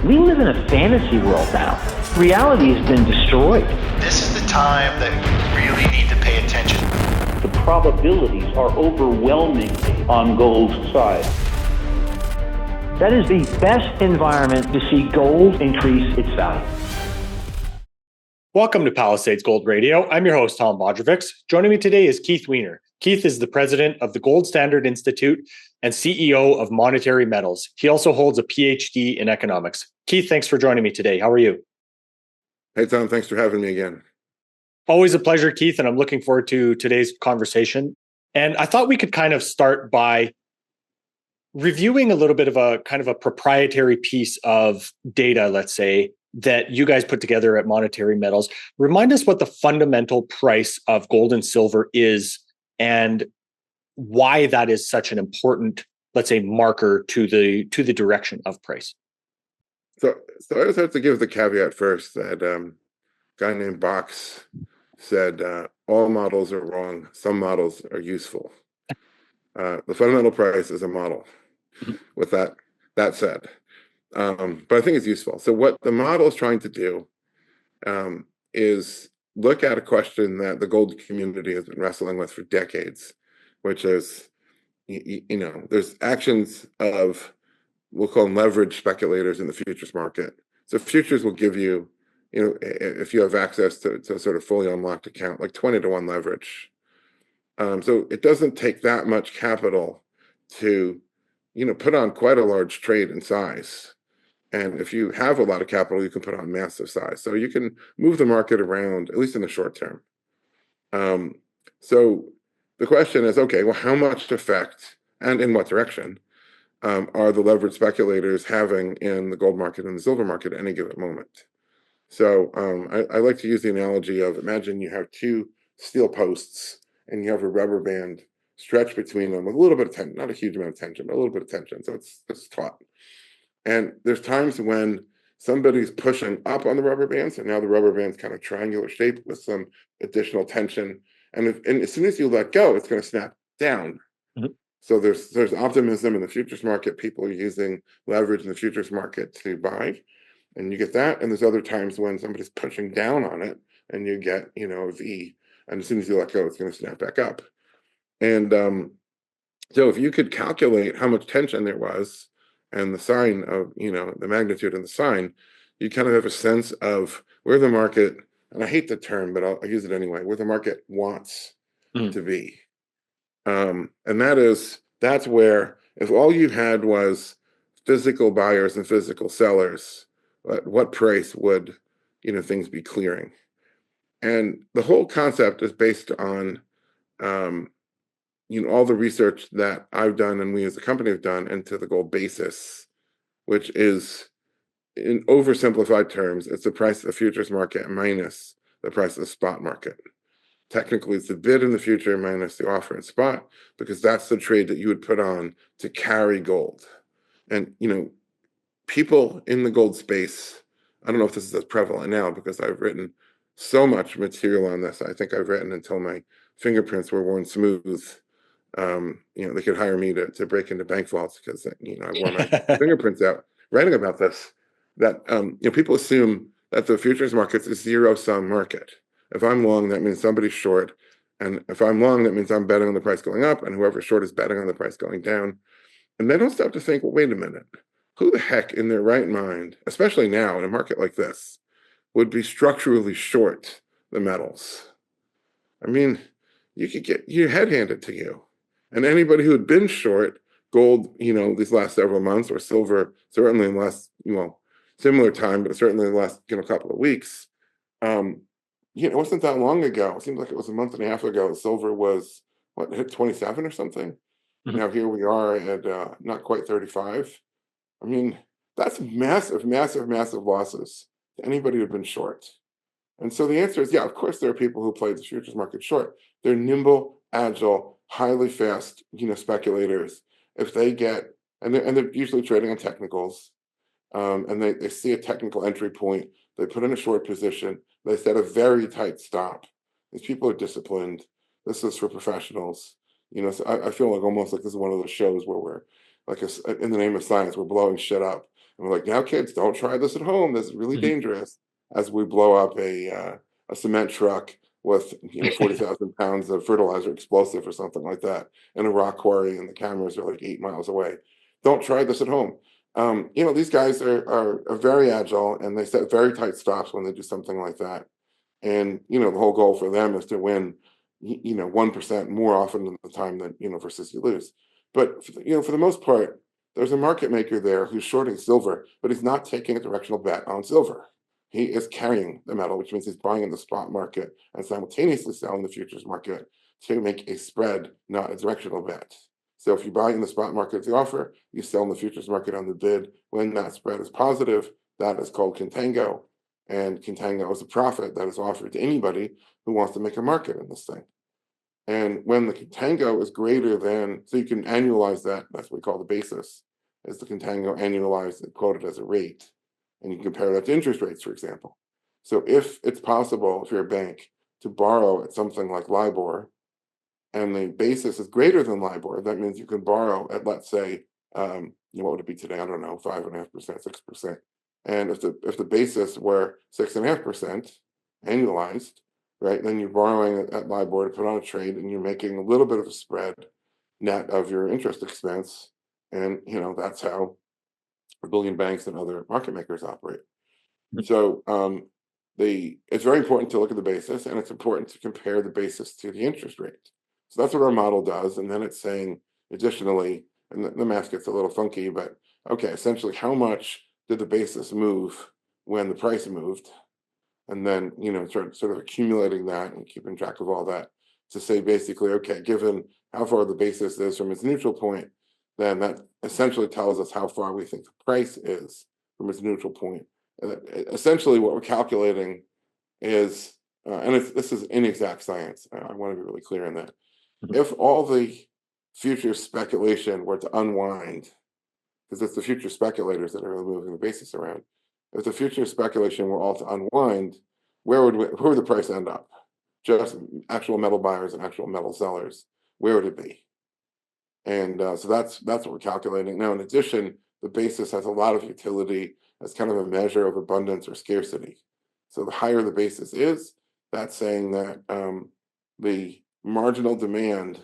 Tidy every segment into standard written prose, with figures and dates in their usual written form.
We live in a fantasy world now. Reality has been destroyed. This is the time that you really need to pay attention. The probabilities are overwhelmingly on gold's side. That is the best environment to see gold increase its value. Welcome to Palisades Gold Radio. I'm your host, Tom Bodrovics. Joining me today is Keith Weiner. Keith is the president of the Gold Standard Institute and CEO of Monetary Metals. He also holds a PhD in economics. Keith, thanks for joining me today. How are you? Hey, Tom. Thanks for having me again. Always a pleasure, Keith, and I'm looking forward to today's conversation. And I thought we could kind of start by reviewing a little bit of a kind of a proprietary piece of data, let's say, that you guys put together at Monetary Metals. Remind us what the fundamental price of gold and silver is and why that is such an important, let's say, marker to the direction of price. So I just have to give the caveat first that a guy named Box said all models are wrong, some models are useful. The fundamental price is a model. With that said, but I think it's useful. So what the model is trying to do is look at a question that the gold community has been wrestling with for decades, which is, there's actions of, we'll call them leverage speculators in the futures market. So futures will give you, if you have access to a sort of fully unlocked account, like 20-to-1 leverage. So it doesn't take that much capital to, put on quite a large trade in size. And if you have a lot of capital, you can put on massive size. So you can move the market around, at least in the short term. So the question is, okay, well, how much effect and in what direction are the leverage speculators having in the gold market and the silver market at any given moment? So I like to use the analogy of, imagine you have two steel posts and you have a rubber band stretched between them with a little bit of tension, not a huge amount of tension, but a little bit of tension. So it's taut. And there's times when somebody's pushing up on the rubber bands, and now the rubber band's kind of triangular shape with some additional tension. And as soon as you let go, it's going to snap down. Mm-hmm. So there's optimism in the futures market. People are using leverage in the futures market to buy, and you get that. And there's other times when somebody's pushing down on it, and you get a V. And as soon as you let go, it's going to snap back up. And so if you could calculate how much tension there was and the sign of, the magnitude of the sign, you kind of have a sense of where the market, and I hate the term, but I'll use it anyway, where the market wants to be. And that's where, if all you had was physical buyers and physical sellers, at what price would, things be clearing? And the whole concept is based on, all the research that I've done and we as a company have done into the gold basis, which is, in oversimplified terms, it's the price of the futures market minus the price of the spot market. Technically, it's the bid in the future minus the offer in spot, because that's the trade that you would put on to carry gold. And, people in the gold space, I don't know if this is as prevalent now because I've written so much material on this. I think I've written until my fingerprints were worn smooth. They could hire me to break into bank vaults because, I wore my fingerprints out writing about this, that, people assume that the futures market's a zero-sum market. If I'm long, that means somebody's short. And if I'm long, that means I'm betting on the price going up, and whoever's short is betting on the price going down. And they don't stop to think, well, wait a minute. Who the heck in their right mind, especially now in a market like this, would be structurally short the metals? I mean, you could get your head handed to you. And anybody who had been short gold, these last several months, or silver, certainly in the last, similar time, but certainly in the last, couple of weeks, it wasn't that long ago. It seems like it was a month and a half ago. Silver was, hit 27 or something? Mm-hmm. Now here we are at not quite 35. I mean, that's massive, massive, massive losses to anybody who'd been short. And so the answer is, yeah, of course there are people who play the futures market short. They're nimble, agile, highly fast, speculators. If they get, and they're usually trading on technicals, and they see a technical entry point, they put in a short position, they set a very tight stop. These people are disciplined. This is for professionals. So I feel like almost like this is one of those shows where we're like, in the name of science, we're blowing shit up. And we're like, now kids, don't try this at home. This is really dangerous. As we blow up a cement truck with 40,000 pounds of fertilizer explosive or something like that in a rock quarry, and the cameras are like 8 miles away. Don't try this at home. These guys are very agile, and they set very tight stops when they do something like that. And the whole goal for them is to win 1% more often than the time than versus you lose. But for the most part, there's a market maker there who's shorting silver, but he's not taking a directional bet on silver. He is carrying the metal, which means he's buying in the spot market and simultaneously selling the futures market to make a spread, not a directional bet. So if you buy in the spot market at the offer, you sell in the futures market on the bid. When that spread is positive, that is called contango. And contango is a profit that is offered to anybody who wants to make a market in this thing. And when the contango is greater than, so you can annualize that, that's what we call the basis, is the contango annualized and quoted as a rate. And you compare that to interest rates, for example. So if it's possible, if you're a bank, to borrow at something like LIBOR, and the basis is greater than LIBOR, that means you can borrow at, let's say, what would it be today? I don't know, 5.5%, 6%. And if the basis were 6.5% annualized, right, then you're borrowing at LIBOR to put on a trade, and you're making a little bit of a spread net of your interest expense. And that's how a billion banks and other market makers operate. So it's very important to look at the basis, and it's important to compare the basis to the interest rate. So that's what our model does. And then it's saying additionally, and the math gets a little funky, but okay, essentially how much did the basis move when the price moved? And then, sort of accumulating that and keeping track of all that to say basically, okay, given how far the basis is from its neutral point, then that essentially tells us how far we think the price is from its neutral point. And essentially what we're calculating is, this is inexact science. I want to be really clear on that. If all the future speculation were to unwind, because it's the future speculators that are really moving the basis around. If the future speculation were all to unwind, where would the price end up? Just actual metal buyers and actual metal sellers. Where would it be? And so that's what we're calculating. Now, in addition, the basis has a lot of utility as kind of a measure of abundance or scarcity. So the higher the basis is, that's saying that the marginal demand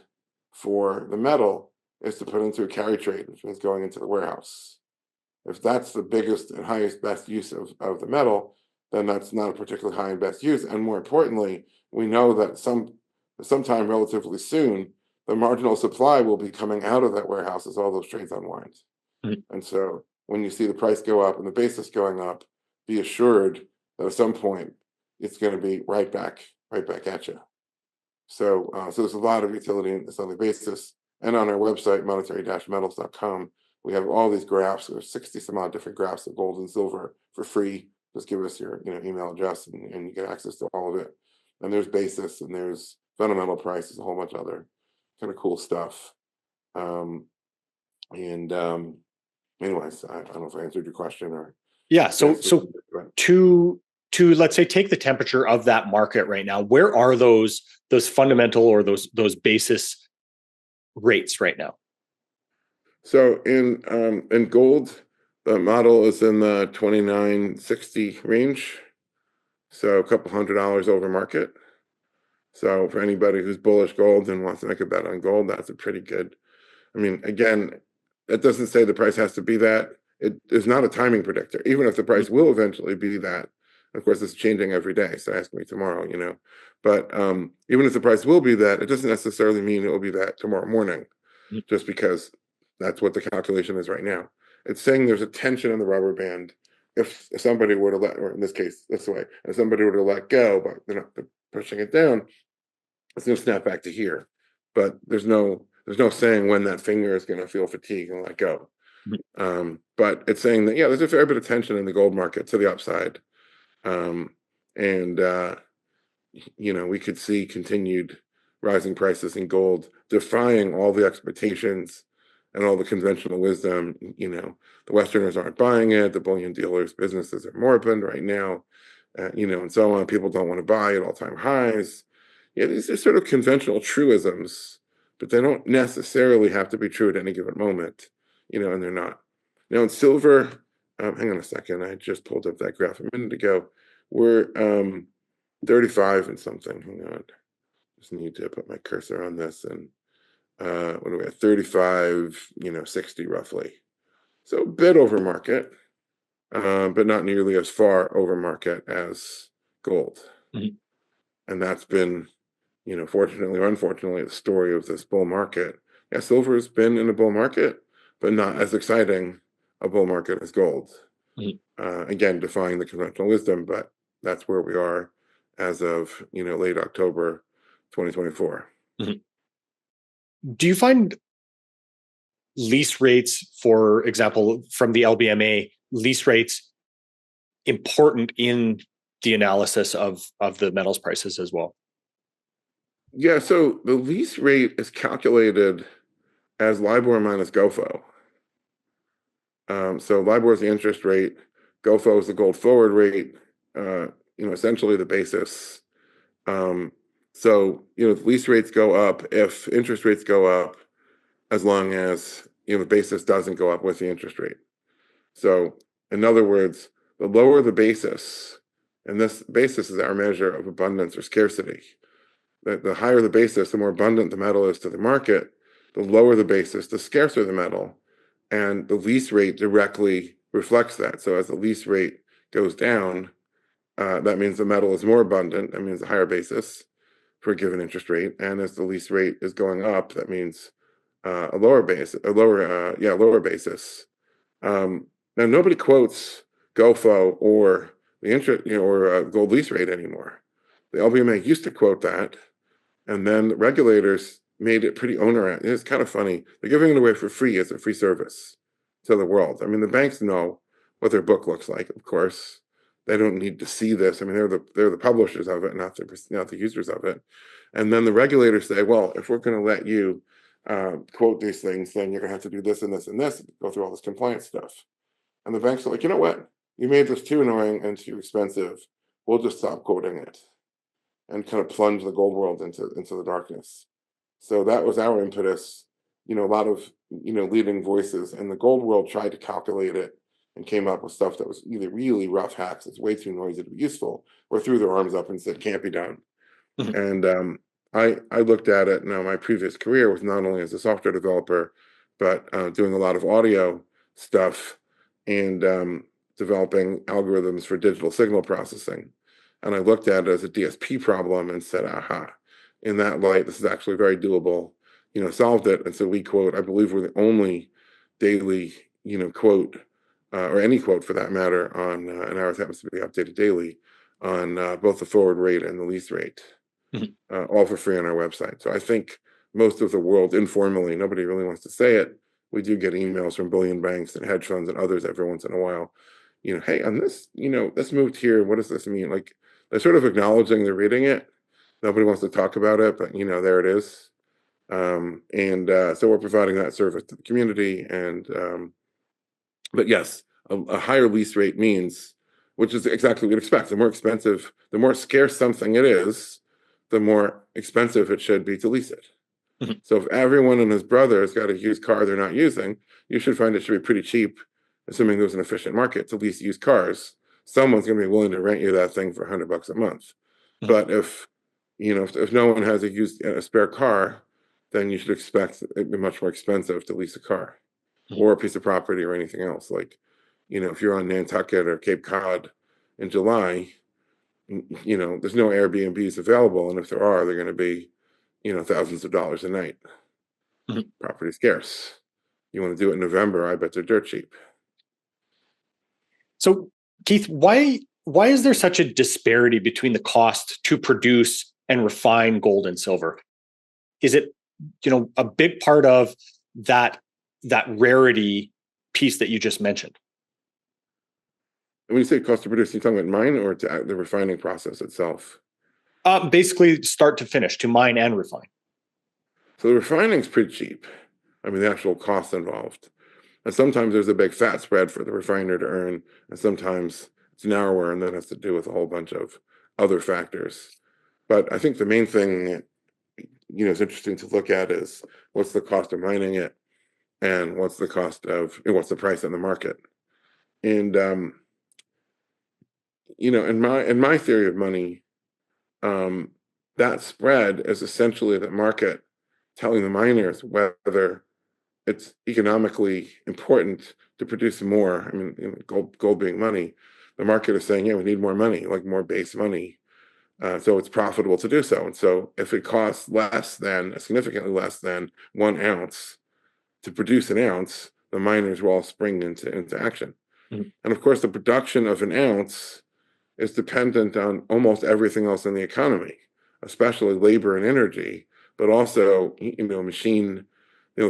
for the metal is to put into a carry trade, which means going into the warehouse. If that's the biggest and highest best use of the metal, then that's not a particularly high and best use. And more importantly, we know that sometime relatively soon, the marginal supply will be coming out of that warehouse as all those trades unwind. And so when you see the price go up and the basis going up, be assured that at some point it's going to be right back at you. So there's a lot of utility in this on the basis. And on our website, monetary-metals.com, we have all these graphs. There's 60 some odd different graphs of gold and silver for free. Just give us your email address and you get access to all of it. And there's basis and there's fundamental prices, a whole bunch of other kind of cool stuff. Anyways, I don't know if I answered your question or. Yeah. So to let's say take the temperature of that market right now, where are those fundamental or those basis rates right now? So in gold, the model is in the 29.60 range. So a couple $100 over market. So for anybody who's bullish gold and wants to make a bet on gold, that's a pretty good. I mean, again, it doesn't say the price has to be that. It is not a timing predictor. Even if the price will eventually be that, of course, it's changing every day. So ask me tomorrow, But even if the price will be that, it doesn't necessarily mean it will be that tomorrow morning, just because that's what the calculation is right now. It's saying there's a tension in the rubber band. If somebody were to or in this case, this way, if somebody were to let go, but they're not pushing it down, it's going to snap back to here. But there's no saying when that finger is going to feel fatigue and let go. But it's saying that, there's a fair bit of tension in the gold market to the upside. We could see continued rising prices in gold, defying all the expectations and all the conventional wisdom. The Westerners aren't buying it. The bullion dealers' businesses are moribund right now, and so on. People don't want to buy at all-time highs. These are sort of conventional truisms, but they don't necessarily have to be true at any given moment, and they're not. Now in silver, hang on a second. I just pulled up that graph a minute ago. We're 35 and something. Hang on. Just need to put my cursor on this, and what are we at? 35, 60 roughly. So a bit over market, but not nearly as far over market as gold. Mhm. And that's been, fortunately or unfortunately, the story of this bull market. Yeah, silver has been in a bull market, but not as exciting a bull market as gold. Mhm. Again, defying the conventional wisdom, but that's where we are as of late October 2024. Mhm. Do you find lease rates, for example, from the LBMA, lease rates important in the analysis of the metals prices as well? Yeah, so the lease rate is calculated as LIBOR minus GOFO. So LIBOR is the interest rate, GOFO is the gold forward rate, essentially the basis. So lease rates go up if interest rates go up, as long as the basis doesn't go up with the interest rate. So in other words, the lower the basis, and this basis is our measure of abundance or scarcity. The higher the basis, the more abundant the metal is to the market. The lower the basis, the scarcer the metal, and the lease rate directly reflects that. So as the lease rate goes down, that means the metal is more abundant. That means a higher basis for a given interest rate. And as the lease rate is going up, that means a lower lower basis. Now nobody quotes GOFO or the interest, or gold lease rate anymore. The LBMA used to quote that, and then the regulators made it pretty onerous. It's kind of funny. They're giving it away for free as a free service to the world. I mean, the banks know what their book looks like, of course. They don't need to see this. I mean, they're the publishers of it, not the users of it. And then the regulators say, well, if we're going to let you quote these things, then you're going to have to do this and this and this, go through all this compliance stuff. And the banks are like, you know what? You made this too annoying and too expensive. We'll just stop quoting it, and kind of plunge the gold world into the darkness. So that was our impetus. A lot of leading voices in the gold world tried to calculate it and came up with stuff that was either really rough hacks, it's way too noisy to be useful, or threw their arms up and said can't be done. Mhm. And I looked at it. Now my previous career was not only as a software developer, but doing a lot of audio stuff and developing algorithms for digital signal processing. And I looked at it as a DSP problem and said, aha, in that light, this is actually very doable, solved it. And so we quote, I believe we're the only daily, quote, or any quote for that matter on, and ours happens to be updated daily on both the forward rate and the lease rate, Mhm. all for free on our website. So I think most of the world informally, nobody really wants to say it. We do get emails from bullion banks and hedge funds and others every once in a while. Hey, on this, this moved here. What does this mean? Like they're sort of acknowledging they're reading it. Nobody wants to talk about it, but there it is. And so we're providing that service to the community. And but yes, a higher lease rate means, which is exactly what you'd expect. The more expensive, the more scarce something it is, the more expensive it should be to lease it. Mhm. So if everyone and his brother has got a used car they're not using, you should find it should be pretty cheap, assuming there's an efficient market to lease used cars. Someone's going to be willing to rent you that thing for $100 a month. Mhm. But if no one has a spare car, then you should expect it be much more expensive to lease a car Mhm. or a piece of property or anything else. Like, if you're on Nantucket or Cape Cod in July, there's no Airbnbs available, and if there are, they're going to be thousands of dollars a night. Mhm. Property scarce. You want to do it in November, I bet they're dirt cheap. So, Keith, why is there such a disparity between the cost to produce and refine gold and silver? Is it, a big part of that rarity piece that you just mentioned? And when you say cost to produce, you're talking about mine or to the refining process itself? Basically, start to finish, to mine and refine. So the refining is pretty cheap. I mean, the actual cost involved. And sometimes there's a big fat spread for the refiner to earn, and sometimes it's narrower, and that has to do with a whole bunch of other factors. But I think the main thing, is interesting to look at is what's the cost of mining it, and what's the price in the market. And in my theory of money, that spread is essentially the market telling the miners whether it's economically important to produce more. I mean, gold being money, the market is saying, yeah, we need more money, like more base money. So it's profitable to do so. And so if it costs significantly less than 1 ounce to produce an ounce, the miners will all spring into action. Mhm. And of course, the production of an ounce is dependent on almost everything else in the economy, especially labor and energy, but also,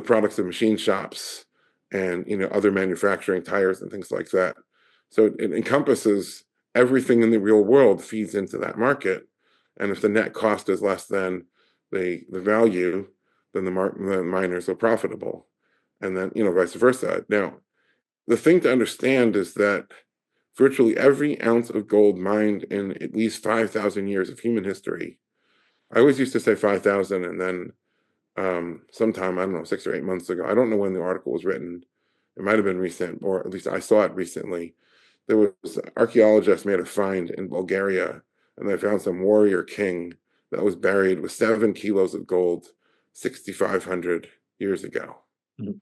products of machine shops and, other manufacturing, tires and things like that. So it encompasses everything in the real world feeds into that market. And if the net cost is less than the value, then the miners are profitable. And then, vice versa. Now, the thing to understand is that virtually every ounce of gold mined in at least 5,000 years of human history. I always used to say 5,000, and then sometime, I don't know, 6 or 8 months ago, I don't know when the article was written. It might have been recent, or at least I saw it recently. There was archaeologists made a find in Bulgaria, and they found some warrior king that was buried with 7 kilos of gold 6,500 years ago. Mhm.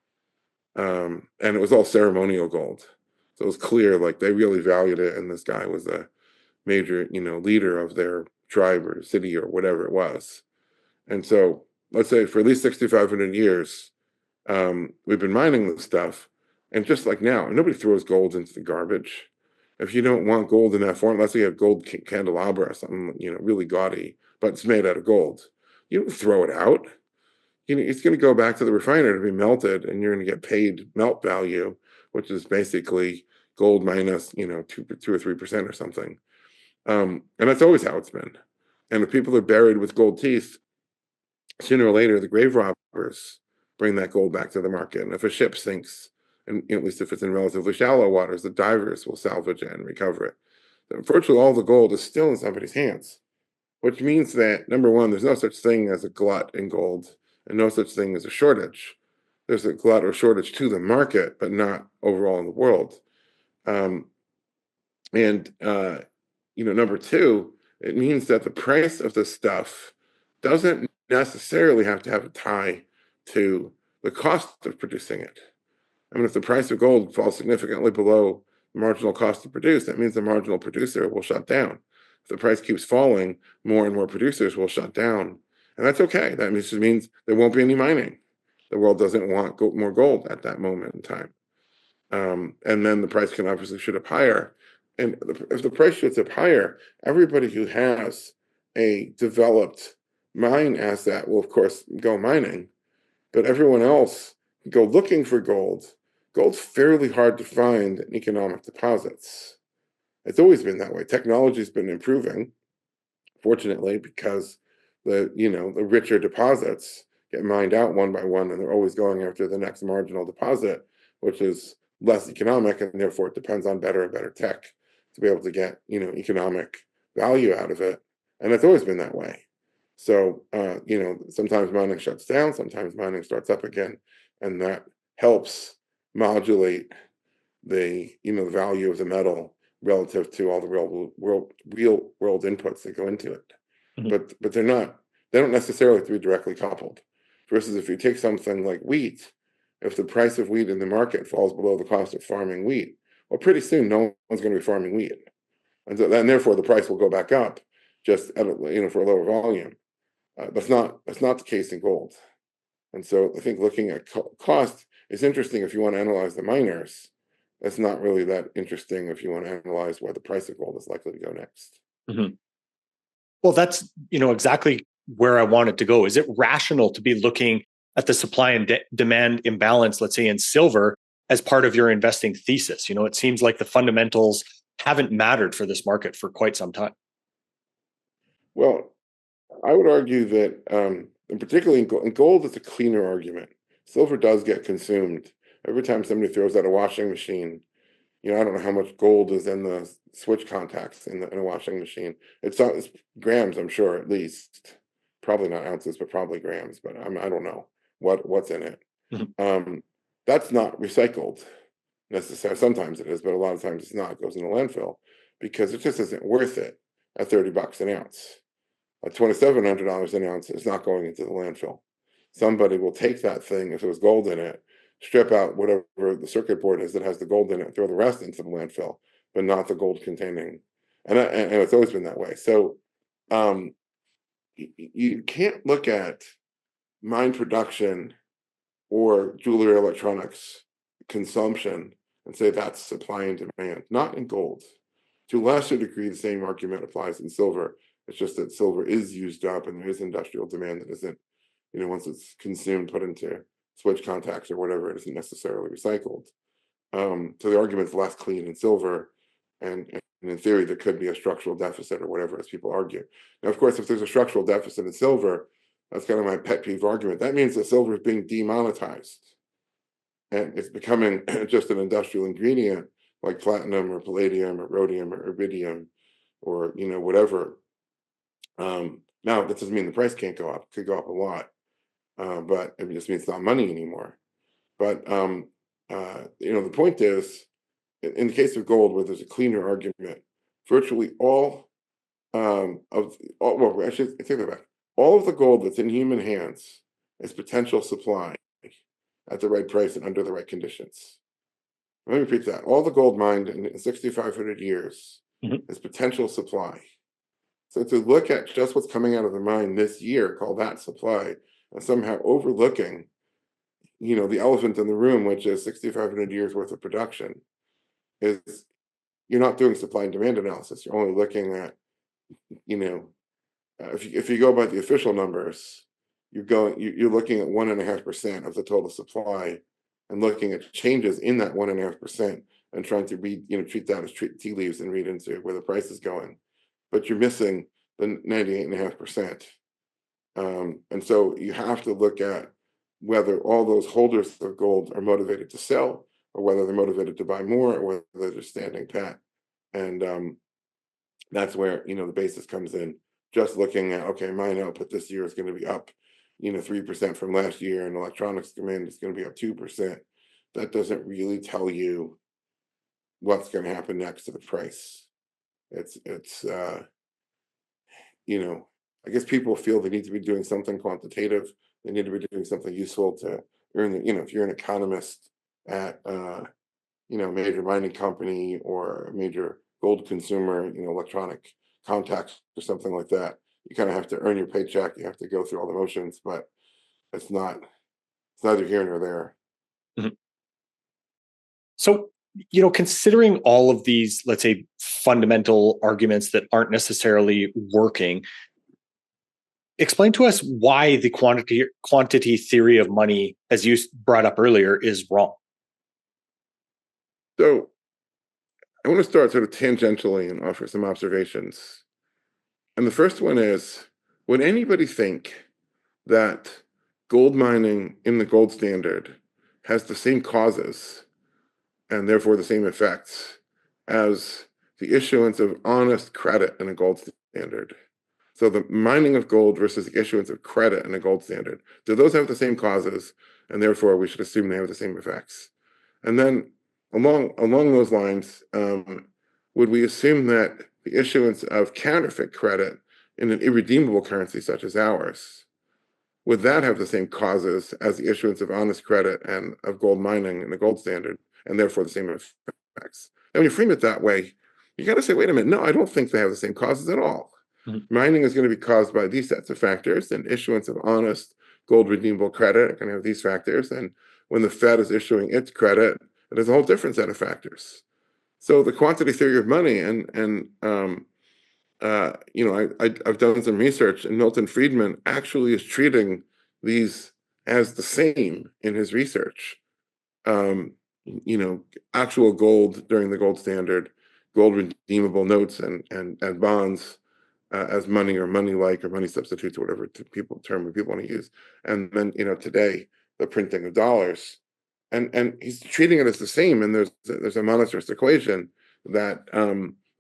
And it was all ceremonial gold. So it was clear, like they really valued it, and this guy was a major, leader of their tribe or city or whatever it was. And so, let's say for at least 6,500 years, we've been mining this stuff, and just like now, nobody throws gold into the garbage. If you don't want gold in that form, let's say you have gold candelabra or something, really gaudy, but it's made out of gold. You don't throw it out. It's going to go back to the refiner to be melted, and you're going to get paid melt value, which is basically gold minus, 2 or 3% or something. And that's always how it's been. And if people are buried with gold teeth, sooner or later, the grave robbers bring that gold back to the market. And if a ship sinks, and at least if it's in relatively shallow waters, the divers will salvage it and recover it. Virtually all the gold is still in somebody's hands, which means that, number one, there's no such thing as a glut in gold and no such thing as a shortage. There's a glut or shortage to the market, but not overall in the world. Um, and number two, it means that the price of the stuff doesn't necessarily have to have a tie to the cost of producing it. I mean, if the price of gold falls significantly below the marginal cost to produce, that means the marginal producer will shut down. If the price keeps falling, more and more producers will shut down. And that's okay. That just means there won't be any mining. The world doesn't want more gold at that moment in time. And then the price can obviously shoot up higher. And if the price shoots up higher, everybody who has a developed mine asset will, of course, go mining. But everyone else go looking for gold. Gold's fairly hard to find in economic deposits. It's always been that way. Technology's been improving, fortunately, because the richer deposits get mined out one by one, and they're always going after the next marginal deposit, which is less economic, and therefore it depends on better and better tech to be able to get economic value out of it. And it's always been that way. So sometimes mining shuts down, sometimes mining starts up again, and that helps modulate the value of the metal relative to all the real world inputs that go into it. Mhm. But they don't necessarily have to be directly coupled. Versus if you take something like wheat, if the price of wheat in the market falls below the cost of farming wheat, well, pretty soon no one's going to be farming wheat, and therefore the price will go back up, just at for a lower volume. That's not the case in gold. And so I think looking at cost is interesting if you want to analyze the miners. That's not really that interesting if you want to analyze where the price of gold is likely to go next. Mhm. Well, that's exactly where I wanted to go. Is it rational to be looking at the supply and demand imbalance, let's say in silver, as part of your investing thesis? It seems like the fundamentals haven't mattered for this market for quite some time. Well, I would argue that, and particularly in gold, it's a cleaner argument. Silver does get consumed. Every time somebody throws out a washing machine, I don't know how much gold is in the switch contacts in a washing machine. It's grams, I'm sure, at least. Probably not ounces, but probably grams. But I don't know what's in it. Mhm. That's not recycled. necessarily. Sometimes it is, but a lot of times it's not. It goes in the landfill because it just isn't worth it at $30 an ounce. At $2,700 an ounce, it's not going into the landfill. Somebody will take that thing, if there was gold in it, strip out whatever the circuit board is that has the gold in it, throw the rest into the landfill, but not the gold containing. And it's always been that way. So you can't look at mine production or jewelry electronics consumption and say that's supply and demand. Not in gold. To a lesser degree, the same argument applies in silver. It's just that silver is used up and there is industrial demand that isn't, once it's consumed, put into switch contacts or whatever, it isn't necessarily recycled. So the argument's less clean in silver, and in theory, there could be a structural deficit or whatever, as people argue. Now, of course, if there's a structural deficit in silver, that's kind of my pet peeve argument. That means that silver is being demonetized, and it's becoming just an industrial ingredient like platinum or palladium or rhodium or iridium or whatever. Now, that doesn't mean the price can't go up. It could go up a lot, but it just means it's not money anymore. But the point is, in the case of gold, where there's a cleaner argument, virtually all I should take that back. All of the gold that's in human hands is potential supply at the right price and under the right conditions. Let me repeat that. All the gold mined in 6,500 years is potential supply. So to look at just what's coming out of the mine this year, call that supply, and somehow overlooking, the elephant in the room, which is 6,500 years worth of production, is you're not doing supply and demand analysis. You're only looking at, if you go by the official numbers, you're looking at 1.5% of the total supply, and looking at changes in that 1.5%, and trying to read, treat that as tea leaves and read into where the price is going. But you're missing the 98.5%. And so you have to look at whether all those holders of gold are motivated to sell, or whether they're motivated to buy more, or whether they're standing pat. And that's where, the basis comes in. Just looking at, okay, mine output this year is going to be up, 3% from last year, and electronics demand is going to be up 2%. That doesn't really tell you what's going to happen next to the price. It's I guess people feel they need to be doing something quantitative. They need to be doing something useful to earn the, if you're an economist at, major mining company or a major gold consumer, electronic contacts or something like that, you kind of have to earn your paycheck. You have to go through all the motions, but it's neither here nor there. Mm-hmm. So, considering all of these, let's say, fundamental arguments that aren't necessarily working, explain to us why the quantity theory of money, as you brought up earlier, is wrong. So I want to start sort of tangentially and offer some observations. And the first one is, would anybody think that gold mining in the gold standard has the same causes and therefore the same effects as the issuance of honest credit in a gold standard? So the mining of gold versus the issuance of credit in a gold standard, do those have the same causes, and therefore we should assume they have the same effects? And then along those lines, would we assume that the issuance of counterfeit credit in an irredeemable currency such as ours, would that have the same causes as the issuance of honest credit and of gold mining in the gold standard, and therefore the same effects? And when you frame it that way, you got to say, wait a minute, no, I don't think they have the same causes at all. Mm-hmm. Mining is going to be caused by these sets of factors, and issuance of honest gold redeemable credit are going to have these factors. And when the Fed is issuing its credit, it has a whole different set of factors. So the quantity theory of money, I've done some research, and Milton Friedman actually is treating these as the same in his research. Actual gold during the gold standard, gold redeemable notes and bonds as money or money-like or money substitutes or whatever term people want to use. And then, today, the printing of dollars. And he's treating it as the same, and there's a monetarist equation that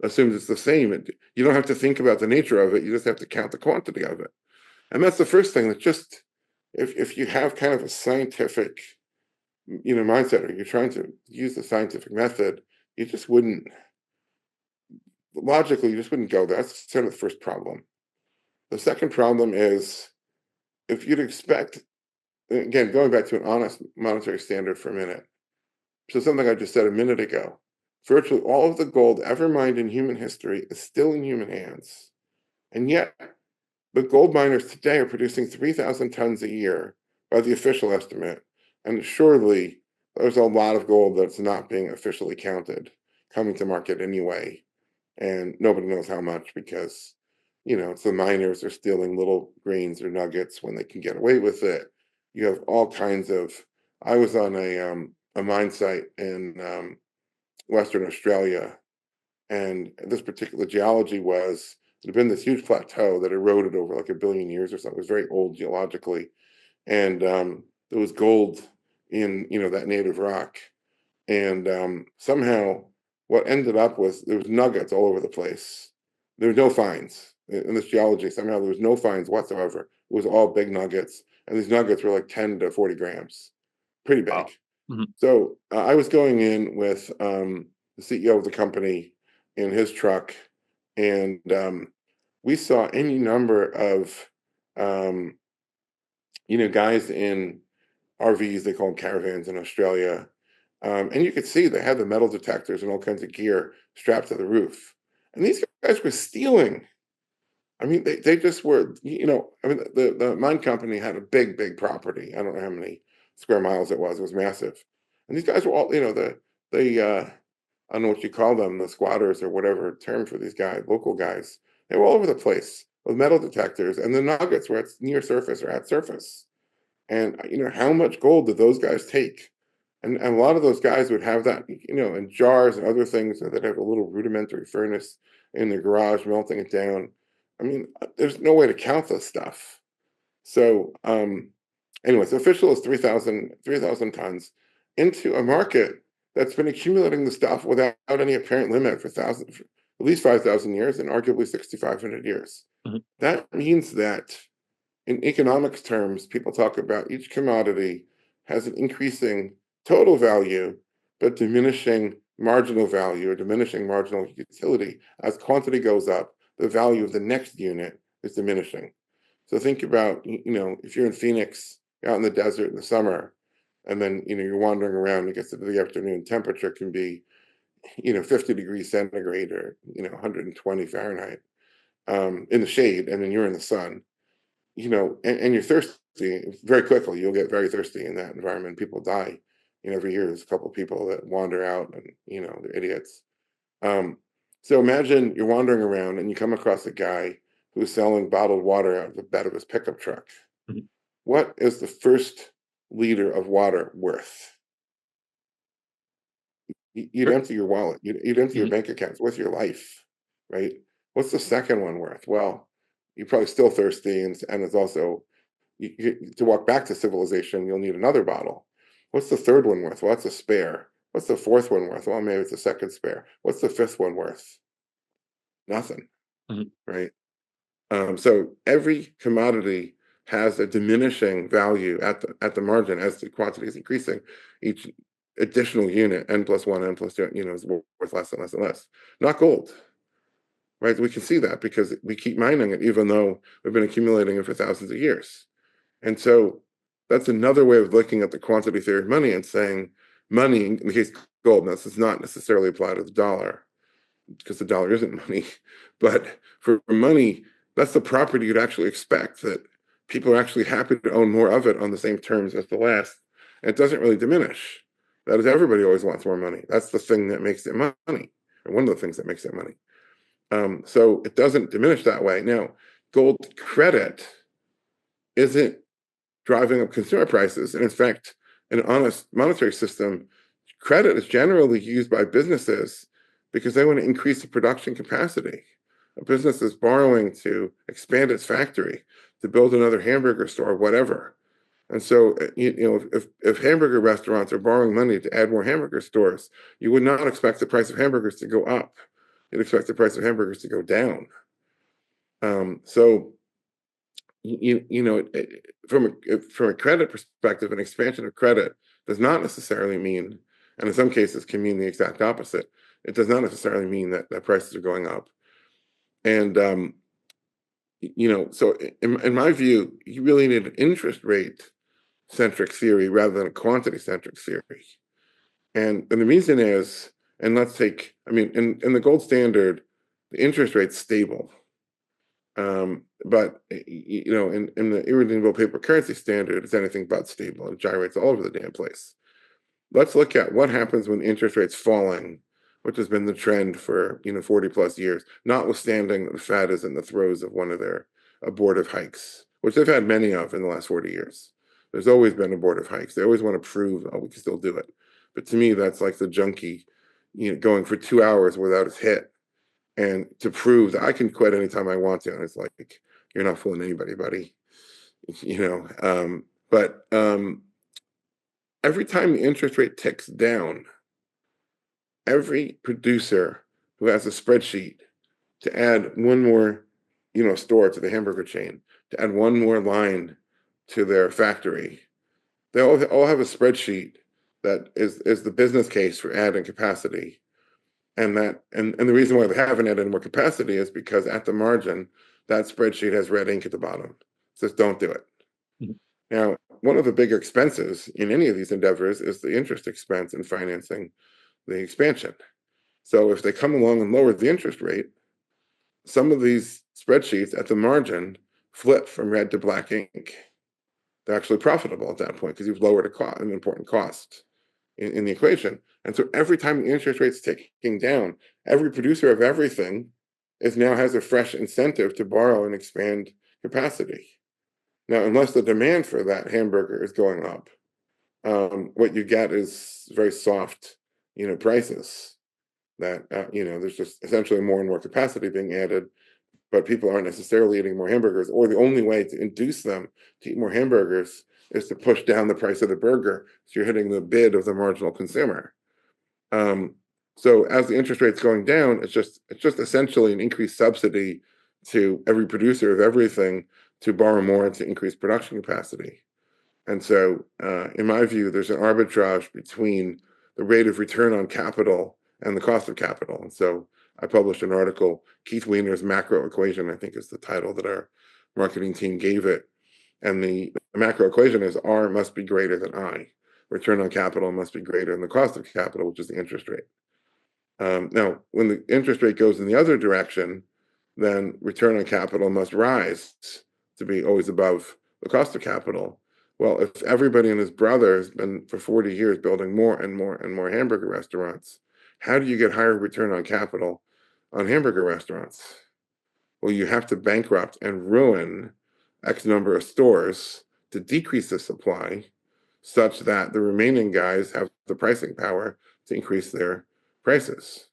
assumes it's the same. You don't have to think about the nature of it, you just have to count the quantity of it. And that's the first thing, that just, if you have kind of a scientific mindset, or you're trying to use the scientific method, you just wouldn't, logically, you just wouldn't go there. That's sort of the first problem. The second problem is, if you'd expect, again, going back to an honest monetary standard for a minute, so something I just said a minute ago, virtually all of the gold ever mined in human history is still in human hands. And yet, the gold miners today are producing 3,000 tons a year by the official estimate. And surely there's a lot of gold that's not being officially counted coming to market anyway. And nobody knows how much, because, it's the miners are stealing little grains or nuggets when they can get away with it. You have all kinds of, I was on a mine site in Western Australia, and this particular geology was, it had been this huge plateau that eroded over like 1 billion years or something. It was very old geologically. And there was gold in, that native rock. And somehow what ended up was there was nuggets all over the place. There were no finds in this geology. Somehow there was no finds whatsoever. It was all big nuggets. And these nuggets were like 10 to 40 grams, pretty big. Wow. Mm-hmm. So I was going in with the CEO of the company in his truck, and we saw any number of guys in RVs, they call them caravans in Australia, and you could see they had the metal detectors and all kinds of gear strapped to the roof, and these guys were stealing. I mean, they just were, the mine company had a big property. I don't know how many square miles it was. It was massive. And these guys were all, I don't know what you call them, the squatters or whatever term for these guys, local guys. They were all over the place with metal detectors, and the nuggets were at near surface or at surface. And, how much gold did those guys take? And a lot of those guys would have that, in jars and other things that have a little rudimentary furnace in the garage melting it down. I mean, there's no way to count this stuff. So, anyways, the official is 3,000 tons into a market that's been accumulating the stuff without any apparent limit for at least 5,000 years and arguably 6,500 years. Mm-hmm. That means that in economics terms, people talk about each commodity has an increasing total value, but diminishing marginal value or diminishing marginal utility. As quantity goes up, the value of the next unit is diminishing. So think about, if you're in Phoenix, out in the desert in the summer, and then, you're wandering around, it gets to the afternoon, temperature can be, 50 degrees centigrade or, 120 Fahrenheit in the shade, and then you're in the sun, and you're thirsty very quickly. You'll get very thirsty in that environment. People die. Every year there's a couple of people that wander out and, they're idiots. So imagine you're wandering around and you come across a guy who's selling bottled water out of the bed of his pickup truck. Mm-hmm. What is the first liter of water worth? You'd empty your wallet. You'd empty your bank accounts with your life, right? What's the second one worth? Well, you're probably still thirsty, and it's also, to walk back to civilization, you'll need another bottle. What's the third one worth? Well, that's a spare. What's the fourth one worth? Well, maybe it's a second spare. What's the fifth one worth? Nothing, right? So every commodity has a diminishing value at the margin as the quantity is increasing. Each additional unit, n plus one, n plus two, is worth less and less and less. Not gold, right? We can see that because we keep mining it, even though we've been accumulating it for thousands of years. And so that's another way of looking at the quantity theory of money and saying money, in the case of gold, now this does not necessarily apply to the dollar because the dollar isn't money, but for money, that's the property you'd actually expect, that people are actually happy to own more of it on the same terms as the last. And it doesn't really diminish. That is, everybody always wants more money. That's the thing that makes it money, or one of the things that makes it money. So it doesn't diminish that way. Now, gold credit isn't driving up consumer prices. And in fact, in an honest monetary system, credit is generally used by businesses because they want to increase the production capacity. A business is borrowing to expand its factory, to build another hamburger store, whatever. And so, if hamburger restaurants are borrowing money to add more hamburger stores, you would not expect the price of hamburgers to go up. You'd expect the price of hamburgers to go down. So, from a credit perspective, an expansion of credit does not necessarily mean, and in some cases can mean the exact opposite. It does not necessarily mean that prices are going up. And so in my view, you really need an interest rate centric theory rather than a quantity centric theory. And the reason is, and let's take, in the gold standard, the interest rate's stable. But in the irredeemable paper currency standard, it's anything but stable. It gyrates all over the damn place. Let's look at what happens when the interest rate's falling, which has been the trend for 40 plus years, notwithstanding that the Fed is in the throes of one of their abortive hikes, which they've had many of in the last 40 years. There's always been abortive hikes. They always want to prove, oh, we can still do it. But to me, that's like the junkie, going for 2 hours without his hit, and to prove that I can quit anytime I want to. And it's like, you're not fooling anybody, buddy. But every time the interest rate ticks down, every producer who has a spreadsheet to add one more, store to the hamburger chain, to add one more line to their factory, they all have a spreadsheet that is the business case for adding capacity. And the reason why they haven't added more capacity is because at the margin, that spreadsheet has red ink at the bottom. It says, don't do it. Mm-hmm. Now, one of the bigger expenses in any of these endeavors is the interest expense in financing the expansion. So if they come along and lower the interest rate, some of these spreadsheets at the margin flip from red to black ink. They're actually profitable at that point because you've lowered an important cost in the equation. And so every time the interest rate's ticking down, every producer of everything now has a fresh incentive to borrow and expand capacity. Now, unless the demand for that hamburger is going up, what you get is very soft, prices. That there's just essentially more and more capacity being added, but people aren't necessarily eating more hamburgers. Or the only way to induce them to eat more hamburgers is to push down the price of the burger, so you're hitting the bid of the marginal consumer. So as the interest rate's going down, it's just essentially an increased subsidy to every producer of everything to borrow more and to increase production capacity. And so, in my view, there's an arbitrage between the rate of return on capital and the cost of capital. And so I published an article, Keith Weiner's Macro Equation, I think is the title that our marketing team gave it. And the macro equation is R must be greater than I. Return on capital must be greater than the cost of capital, which is the interest rate. Now, when the interest rate goes in the other direction, then return on capital must rise to be always above the cost of capital. Well, if everybody and his brother has been for 40 years building more and more and more hamburger restaurants, how do you get higher return on capital on hamburger restaurants? Well, you have to bankrupt and ruin X number of stores to decrease the supply such that the remaining guys have the pricing power to increase their prices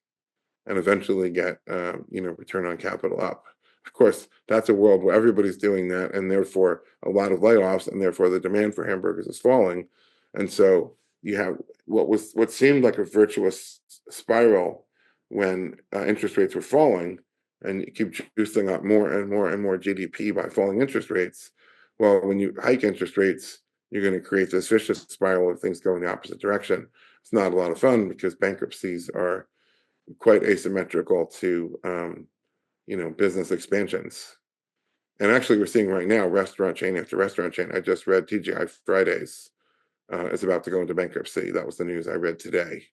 and eventually get, return on capital up. Of course, that's a world where everybody's doing that, and therefore a lot of layoffs, and therefore the demand for hamburgers is falling. And so you have what seemed like a virtuous spiral when interest rates were falling, and you keep juicing up more and more and more GDP by falling interest rates. Well, when you hike interest rates, you're going to create this vicious spiral of things going the opposite direction. It's not a lot of fun because bankruptcies are quite asymmetrical to business expansions. And actually, we're seeing right now restaurant chain after restaurant chain. I just read TGI Fridays is about to go into bankruptcy. That was the news I read today.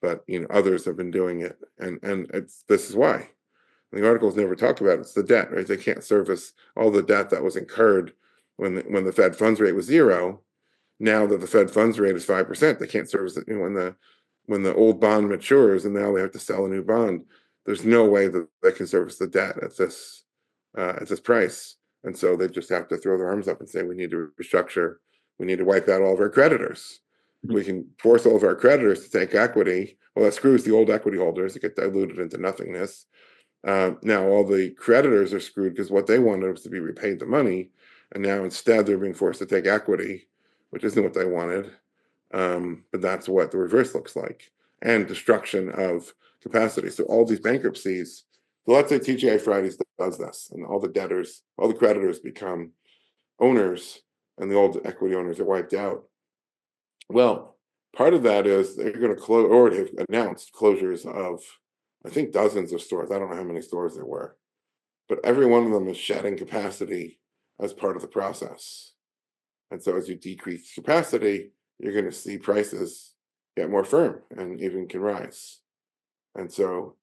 But others have been doing it, and this is why. The articles never talk about it. It's the debt, right? They can't service all the debt that was incurred when the Fed funds rate was zero. Now that the Fed funds rate is 5%, they can't service it. When the old bond matures and now they have to sell a new bond, there's no way that they can service the debt at this price. And so they just have to throw their arms up and say, we need to restructure. We need to wipe out all of our creditors. We can force all of our creditors to take equity. Well, that screws the old equity holders that get diluted into nothingness. Now all the creditors are screwed because what they wanted was to be repaid the money. And now instead they're being forced to take equity, which isn't what they wanted. But that's what the reverse looks like, and destruction of capacity. So all these bankruptcies, so let's say TGI Fridays does this, and all the creditors become owners, and the old equity owners are wiped out. Well, part of that is they're going to close, already have announced closures of, I think, dozens of stores. I don't know how many stores there were, but every one of them is shedding capacity as part of the process. And so as you decrease capacity, you're going to see prices get more firm and even can rise. And so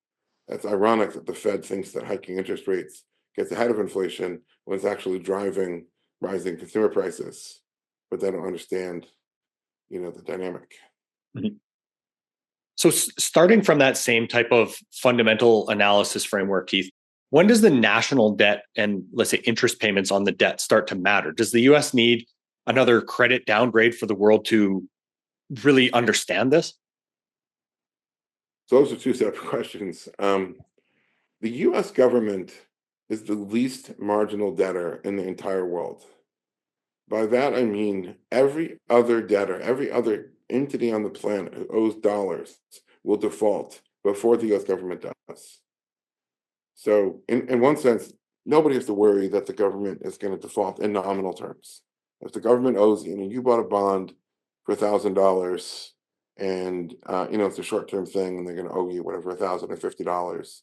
it's ironic that the Fed thinks that hiking interest rates gets ahead of inflation when it's actually driving rising consumer prices, but they don't understand, the dynamic. Mhm. So, starting from that same type of fundamental analysis framework, Keith, when does the national debt and, let's say, interest payments on the debt start to matter? Does the US need another credit downgrade for the world to really understand this? So those are two separate questions. The US government is the least marginal debtor in the entire world. By that, I mean every other debtor, every other entity on the planet who owes dollars will default before the US government does. So, in one sense, nobody has to worry that the government is going to default in nominal terms. If the government owes you, and you bought a bond for $1,000, and it's a short-term thing, and they're going to owe you whatever $1,050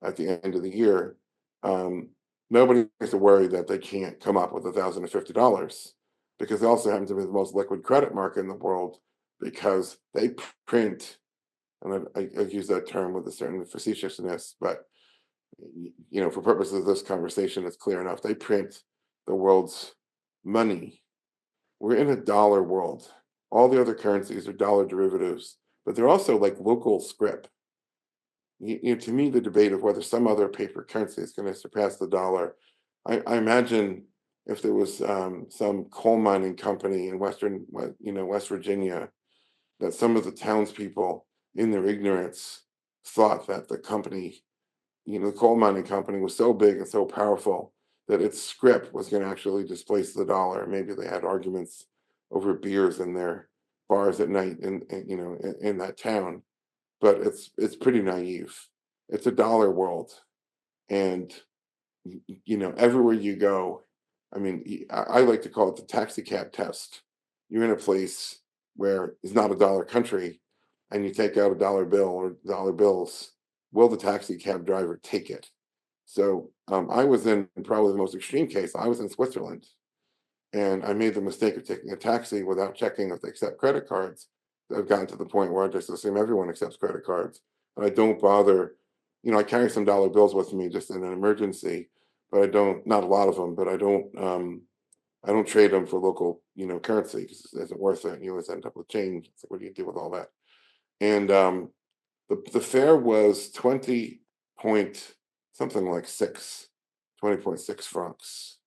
at the end of the year, um, nobody has to worry that they can't come up with $1,050 because they also happen to be the most liquid credit market in the world because they print, and I use that term with a certain facetiousness, but for purposes of this conversation, it's clear enough. They print the world's money. We're in a dollar world. All the other currencies are dollar derivatives, but they're also like local script. To me, the debate of whether some other paper currency is going to surpass the dollar, I imagine if there was some coal mining company in West Virginia, that some of the townspeople, in their ignorance, thought that the company, the coal mining company, was so big and so powerful that its script was going to actually displace the dollar. Maybe they had arguments over beers in their bars at night in that town, but it's pretty naive. It's a dollar world, and everywhere you go, I mean, I like to call it the taxi cab test. You're in a place where it's not a dollar country, and you take out a dollar bill or dollar bills. Will the taxi cab driver take it? So I was in probably the most extreme case. I was in Switzerland, and I made the mistake of taking a taxi without checking if they accept credit cards. I've gotten to the point where I just assume everyone accepts credit cards, and I don't bother. I carry some dollar bills with me just in an emergency, but I don't. Not a lot of them, but I don't. I don't trade them for local, currency because it isn't worth it. You always end up with change. So what do you do with all that? And the fare was 20 point something like 20.6 francs.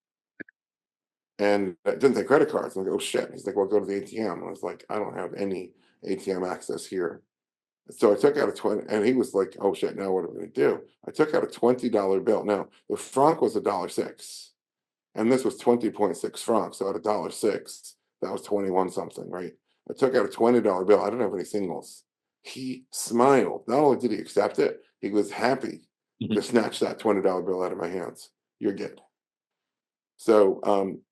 And I didn't take credit cards. I'm like, oh shit. He's like, well, go to the ATM. I was like, I don't have any ATM access here. So I took out a 20, and he was like, oh shit, now what are we going to do? I took out a $20 bill. Now, the franc was $1.06, and this was 20.6 francs. So at $1.06, that was 21 something, right? I took out a $20 bill. I don't have any singles. He smiled. Not only did he accept it, he was happy to snatch that $20 bill out of my hands. You're good. So,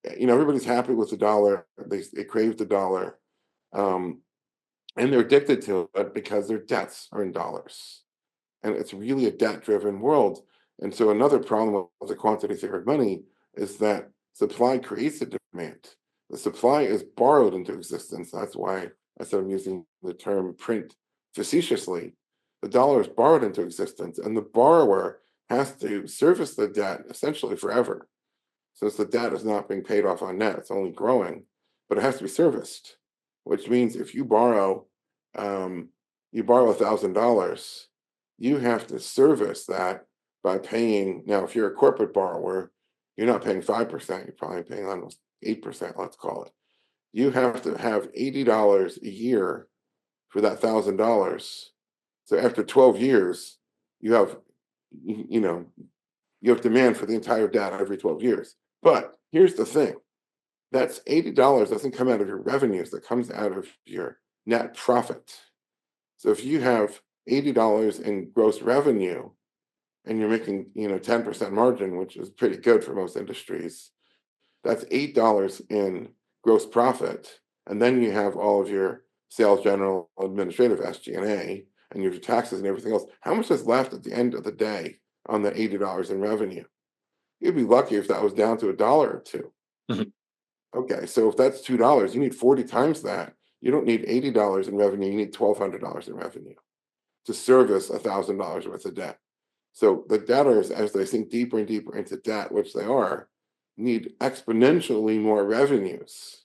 everybody's happy with the dollar. They crave the dollar. And they're addicted to it because their debts are in dollars. And it's really a debt-driven world. And so another problem with the quantity theory of money is that supply creates a demand. The supply is borrowed into existence. That's why I said I'm using the term print facetiously. The dollar is borrowed into existence, and the borrower has to service the debt essentially forever. Since the debt is not being paid off on net, it's only growing, but it has to be serviced, which means if you borrow $1,000, you have to service that by paying. Now, if you're a corporate borrower, you're not paying 5%, you're probably paying almost 8%, let's call it. You have to have $80 a year for that $1,000. So after 12 years, you have, you know, you have demand for the entire debt every 12 years. But here's the thing. That's $80 doesn't come out of your revenues, that comes out of your net profit. So if you have $80 in gross revenue and you're making, 10% margin, which is pretty good for most industries, that's $8 in gross profit. And then you have all of your sales, general, administrative, SG&A, and your taxes and everything else. How much is left at the end of the day on the $80 in revenue? You'd be lucky if that was down to $1 or $2. Mhm. Okay, so if that's $2, you need 40 times that. You don't need $80 in revenue, you need $1,200 in revenue to service $1,000 worth of debt. So the debtors, as they sink deeper and deeper into debt, which they are, need exponentially more revenues.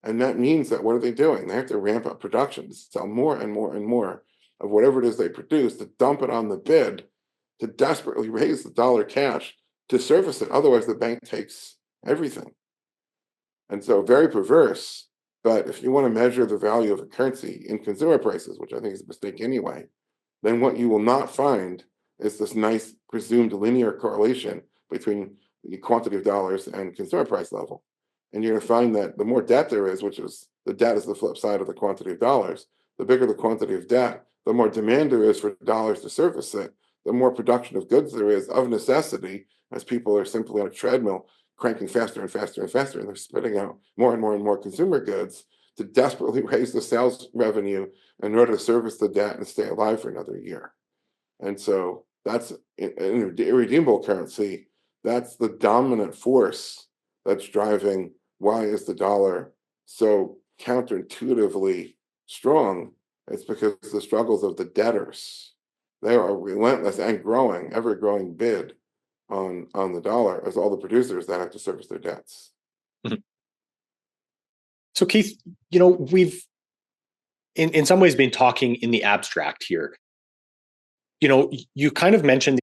And that means that what are they doing? They have to ramp up production to sell more and more and more of whatever it is they produce, to dump it on the bid, to desperately raise the dollar cash to service it. Otherwise, the bank takes everything. And so very perverse. But if you want to measure the value of a currency in consumer prices, which I think is a mistake anyway, then what you will not find is this nice presumed linear correlation between the quantity of dollars and consumer price level. And you're going to find that the more debt there is, which is the debt is the flip side of the quantity of dollars, the bigger the quantity of debt, the more demand there is for dollars to service it, the more production of goods there is of necessity, as people are simply on a treadmill cranking faster and faster and faster, and they're spitting out more and more and more consumer goods to desperately raise the sales revenue in order to service the debt and stay alive for another year. And so that's an irredeemable currency. That's the dominant force that's driving why is the dollar so counterintuitively strong. It's because the struggles of the debtors, they are relentless and growing, ever growing bid on the dollar as all the producers that have to service their debts. Mhm. So Keith, we've in some ways been talking in the abstract here. You kind of mentioned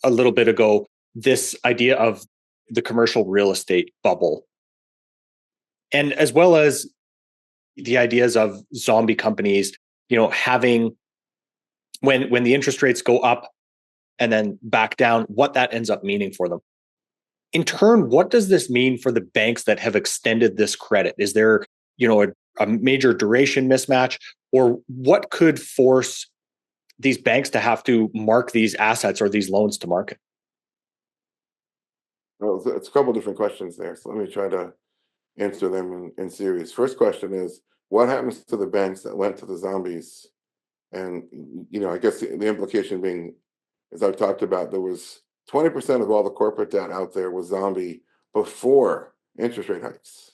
a little bit ago this idea of the commercial real estate bubble, and as well as the ideas of zombie companies, having when the interest rates go up and then back down, what that ends up meaning for them. In turn, what does this mean for the banks that have extended this credit? Is there, a major duration mismatch, or what could force these banks to have to mark these assets or these loans to market? Well, it's a couple different questions there. So let me try to answer them in series. First question is, what happens to the banks that lent to the zombies? And, I guess the implication being, as I've talked about, there was 20% of all the corporate debt out there was zombie before interest rate hikes.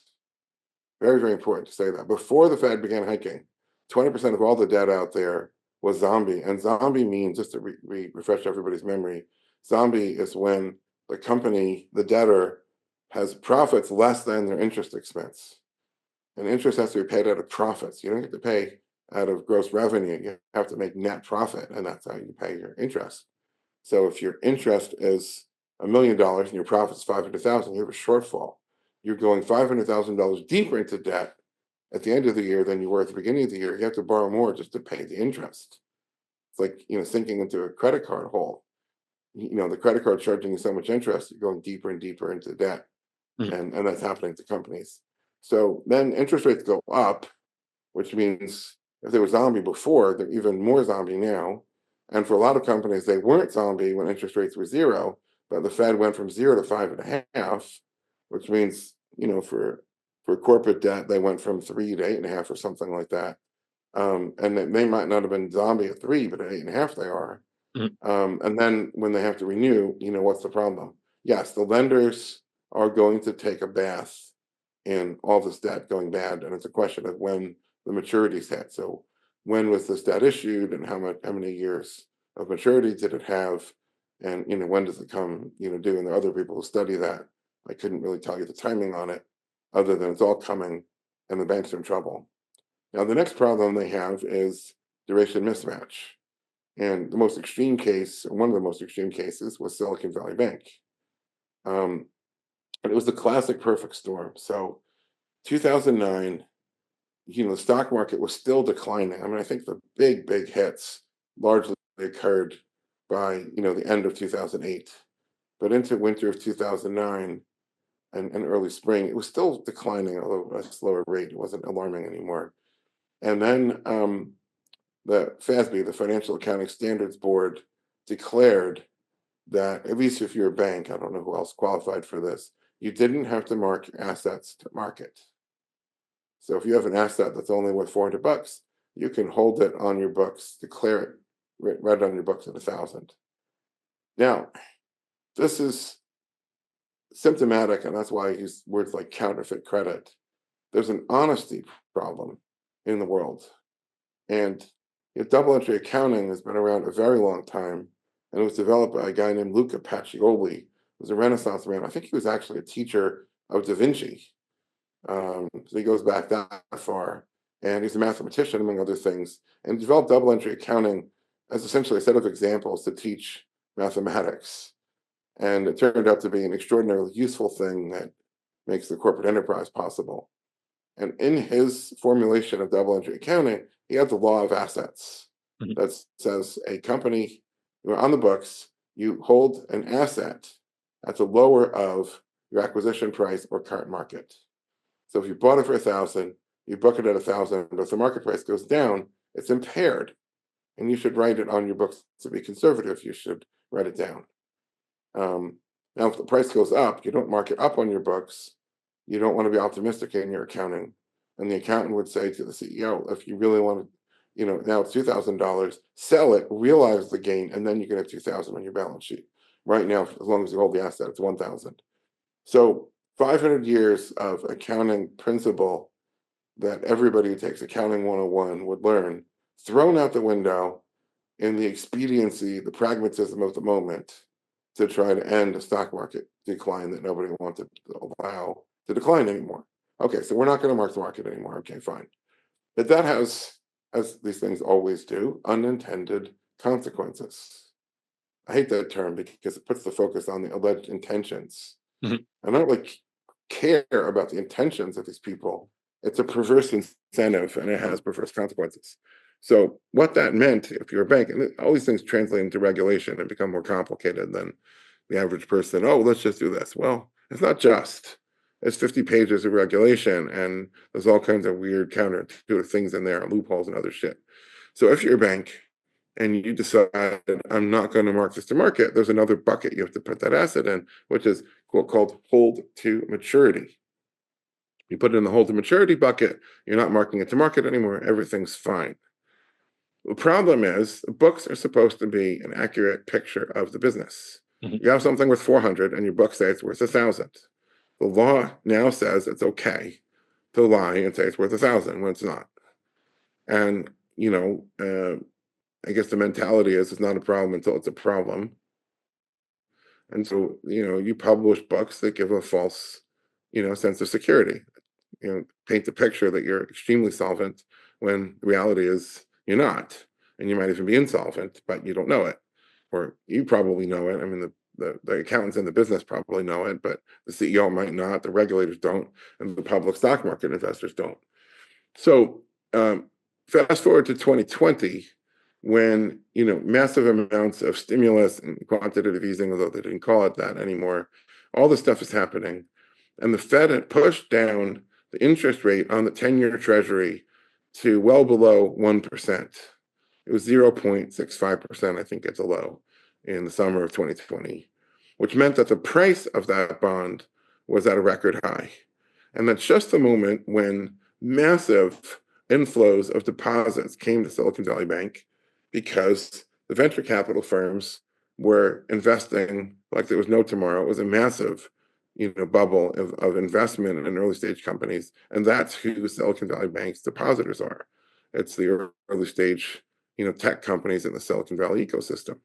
Very, very important to say that. Before the Fed began hiking, 20% of all the debt out there was zombie. And zombie means, just to refresh everybody's memory, zombie is when the company, the debtor, has profits less than their interest expense. And interest has to be paid out of profits. You don't get to pay out of gross revenue. You have to make net profit, and that's how you pay your interest. So if your interest is $1 million and your profit's 500,000, you have a shortfall. You're going $500,000 deeper into debt at the end of the year than you were at the beginning of the year. You have to borrow more just to pay the interest. It's like, sinking into a credit card hole. The credit card charging you so much interest, you're going deeper and deeper into debt. Mhm. And that's happening to companies. So then interest rates go up, which means if they were zombie before, they're even more zombie now. And for a lot of companies, they weren't zombie when interest rates were zero, but the Fed went from 0 to 5.5, which means, for corporate debt, they went from 3 to 8.5 or something like that. And they might not have been zombie at 3, but at 8.5 they are. Mhm. And then when they have to renew, what's the problem? Yes, the lenders are going to take a bath in all this debt going bad, and it's a question of when the maturities hit. So when was this debt issued, and how many years of maturity did it have, and when does it come due? And there are other people who study that. I couldn't really tell you the timing on it, other than it's all coming, and the banks are in trouble. Now the next problem they have is duration mismatch, and the most extreme case, or one of the most extreme cases, was Silicon Valley Bank. And it was the classic perfect storm. So 2009, the stock market was still declining. I mean, I think the big hits largely occurred by, the end of 2008. But into winter of 2009 and early spring, it was still declining, although at a slower rate. It wasn't alarming anymore. And then the FASB, the Financial Accounting Standards Board, declared that, at least if you're a bank, I don't know who else qualified for this, you didn't have to mark assets to market. So if you have an asset that's only worth $400, you can hold it on your books, declare it right on your books at 1,000. Now, this is symptomatic, and that's why I use words like counterfeit credit. There's an honesty problem in the world. And double entry accounting has been around a very long time, and it was developed by a guy named Luca Pacioli, who was a Renaissance man. I think he was actually a teacher of Da Vinci. So he goes back that far. And he's a mathematician, among other things, and developed double entry accounting as essentially a set of examples to teach mathematics. And it turned out to be an extraordinarily useful thing that makes the corporate enterprise possible. And in his formulation of double entry accounting, he had the law of assets that says a company, you're on the books, you hold an asset at the lower of your acquisition price or current market. So if you bought it for 1,000, you book it at 1,000, but if the market price goes down, it's impaired. And you should write it on your books to be conservative. You should write it down. Now, if the price goes up, you don't mark it up on your books. You don't want to be optimistic in your accounting. And the accountant would say to the CEO, if you really want to, now it's $2,000, sell it, realize the gain, and then you can have 2,000 on your balance sheet. Right now, as long as you hold the asset, it's 1,000. So 500 years of accounting principle that everybody who takes accounting 101 would learn, thrown out the window in the expediency, the pragmatism of the moment to try to end a stock market decline that nobody wanted to allow to decline anymore. Okay, so we're not going to mark the market anymore. Okay, fine. But that has, as these things always do, unintended consequences. I hate that term because it puts the focus on the alleged intentions. I don't like care about the intentions of these people. It's a perverse incentive, and it has perverse consequences. So what that meant, if you're a bank, and all these things translate into regulation and become more complicated than the average person. Oh, let's just do this. Well, it's not just. It's 50 pages of regulation, and there's all kinds of weird counterintuitive things in there, and loopholes and other shit. So if you're a bank and you decide, I'm not going to mark this to market, there's another bucket you have to put that asset in, which is called hold to maturity. You put it in the hold to maturity bucket, you're not marking it to market anymore, everything's fine. The problem is, the books are supposed to be an accurate picture of the business. You have something worth 400 and your book says it's worth 1,000. The law now says it's okay to lie and say it's worth 1,000 when it's not. And, I guess the mentality is it's not a problem until it's a problem. And so, you publish books that give a false, sense of security. Paint the picture that you're extremely solvent when the reality is you're not. And you might even be insolvent, but you don't know it. Or you probably know it. I mean, the accountants in the business probably know it, but the CEO might not, the regulators don't, and the public stock market investors don't. So fast forward to 2020, when massive amounts of stimulus and quantitative easing, although they didn't call it that anymore, all this stuff is happening, and the Fed had pushed down the interest rate on the 10-year Treasury to well below 1%. It was 0.65%, I think it's a low, in the summer of 2020, which meant that the price of that bond was at a record high. And that's just the moment when massive inflows of deposits came to Silicon Valley Bank because the venture capital firms were investing like there was no tomorrow. It was a massive, bubble of investment in early stage companies, and that's who Silicon Valley Bank's depositors are. It's the early stage, tech companies in the Silicon Valley ecosystem.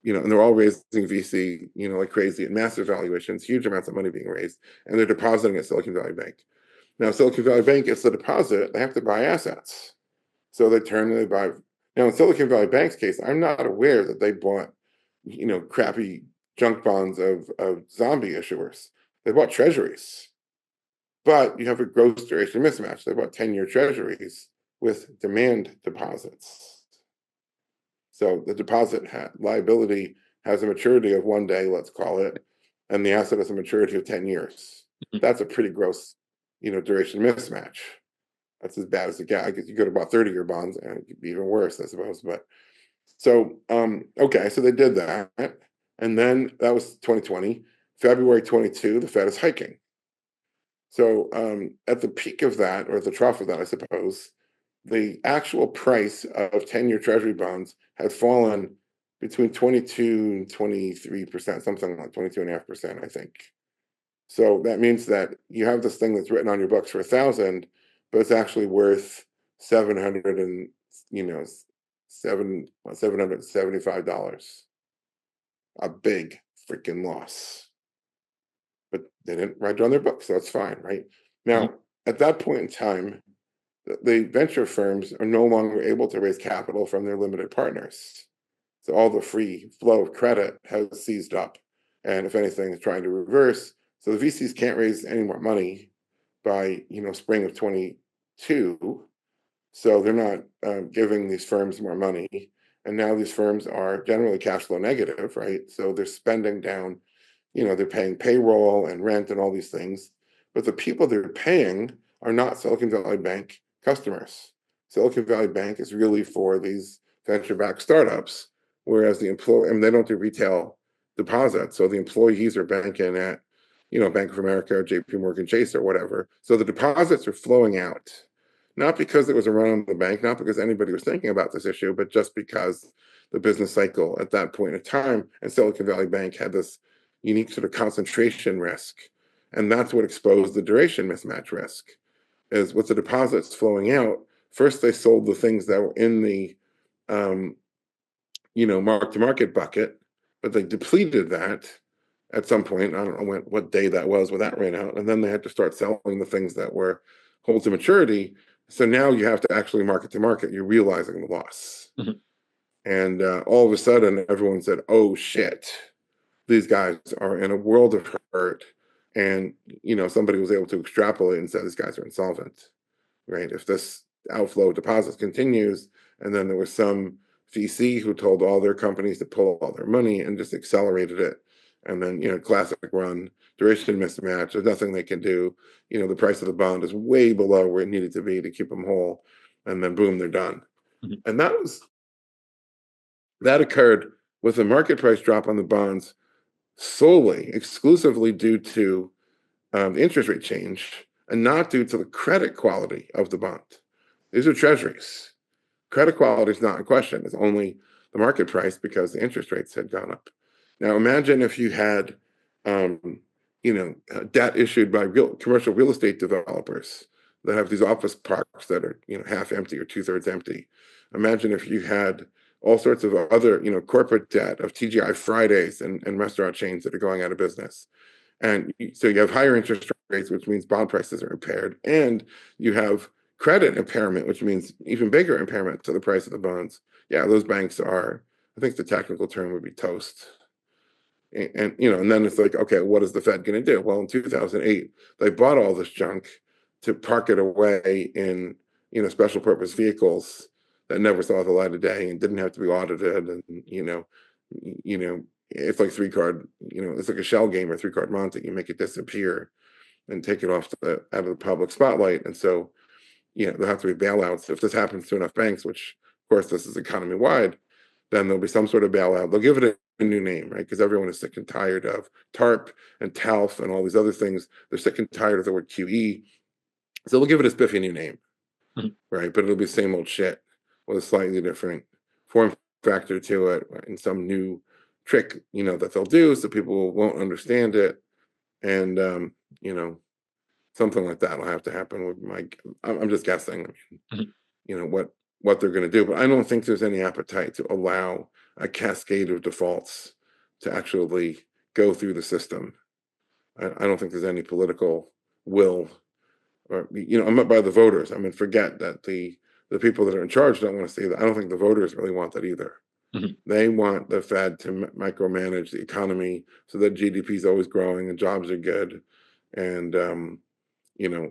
And they're all raising VC, like crazy at massive valuations, huge amounts of money being raised, and they're depositing at Silicon Valley Bank. Now, Silicon Valley Bank gets the deposit, they have to buy assets. So they buy. Now, in Silicon Valley Bank's case, I'm not aware that they bought, crappy junk bonds of zombie issuers. They bought treasuries. But you have a gross duration mismatch. They bought 10-year treasuries with demand deposits. So the deposit liability has a maturity of 1 day, let's call it, and the asset has a maturity of 10 years. That's a pretty gross, duration mismatch. That's as bad as it gets. I guess you go to about 30-year bonds, and it could be even worse, I suppose. But so, okay, so they did that. And then that was 2020. February 22, the Fed is hiking. So at the peak of that, or the trough of that, I suppose, the actual price of 10-year Treasury bonds had fallen between 22 and 23%, something like 22.5%, I think. So that means that you have this thing that's written on your books for 1,000, but it's actually worth 700 and $775. A big freaking loss. But they didn't write it on their books, so that's fine, right? Now, at that point in time, the venture firms are no longer able to raise capital from their limited partners. So all the free flow of credit has seized up. And if anything, is trying to reverse. So the VCs can't raise any more money by, spring of 22. So they're not giving these firms more money. And now these firms are generally cash flow negative, right? So they're spending down, they're paying payroll and rent and all these things. But the people they're paying are not Silicon Valley Bank customers. Silicon Valley Bank is really for these venture-backed startups, whereas the employee, they don't do retail deposits. So the employees are banking at, Bank of America or JP Morgan Chase or whatever. So the deposits are flowing out, not because there was a run on the bank, not because anybody was thinking about this issue, but just because the business cycle at that point in time, and Silicon Valley Bank had this unique sort of concentration risk. And that's what exposed the duration mismatch risk, is with the deposits flowing out. First, they sold the things that were in the, mark-to-market bucket, but they depleted that at some point. I don't know what day that was when that ran out. And then they had to start selling the things that were hold to maturity. So now you have to actually market to market. You're realizing the loss. Mm-hmm. And all of a sudden, everyone said, oh, shit, these guys are in a world of hurt. And, somebody was able to extrapolate and say these guys are insolvent, right? If this outflow of deposits continues, and then there was some VC who told all their companies to pull all their money and just accelerated it. And then, classic run, duration mismatch, there's nothing they can do. The price of the bond is way below where it needed to be to keep them whole. And then boom, they're done. Mm-hmm. And that occurred with the market price drop on the bonds solely, exclusively due to the interest rate change and not due to the credit quality of the bond. These are treasuries. Credit quality is not in question. It's only the market price because the interest rates had gone up. Now imagine if you had, debt issued by commercial real estate developers that have these office parks that are, half empty or 2/3 empty. Imagine if you had all sorts of other, corporate debt of TGI Fridays and restaurant chains that are going out of business. And so you have higher interest rates, which means bond prices are impaired. And you have credit impairment, which means even bigger impairment to the price of the bonds. Yeah, those banks are, I think the technical term would be toast. And then it's like, okay, what is the Fed going to do? Well, in 2008, they bought all this junk to park it away in, special purpose vehicles that never saw the light of day and didn't have to be audited. And, it's like it's like a shell game or 3-card Monte. You make it disappear and take it out of the public spotlight. And so, there'll have to be bailouts. If this happens to enough banks, which of course this is economy wide, then there'll be some sort of bailout. They'll give it a new name, right? Because everyone is sick and tired of TARP and TALF and all these other things. They're sick and tired of the word QE. So they'll give it a spiffy new name, mm-hmm. right? But it'll be the same old shit with a slightly different form factor to it and some new trick, that they'll do so people won't understand it. And, something like that will have to happen with I'm just guessing, mm-hmm. What they're going to do. But I don't think there's any appetite to allow a cascade of defaults to actually go through the system. I don't think there's any political will, or, I'm not by the voters. Forget that the people that are in charge don't want to see that. I don't think the voters really want that either. Mm-hmm. They want the Fed to micromanage the economy so that GDP is always growing and jobs are good. And,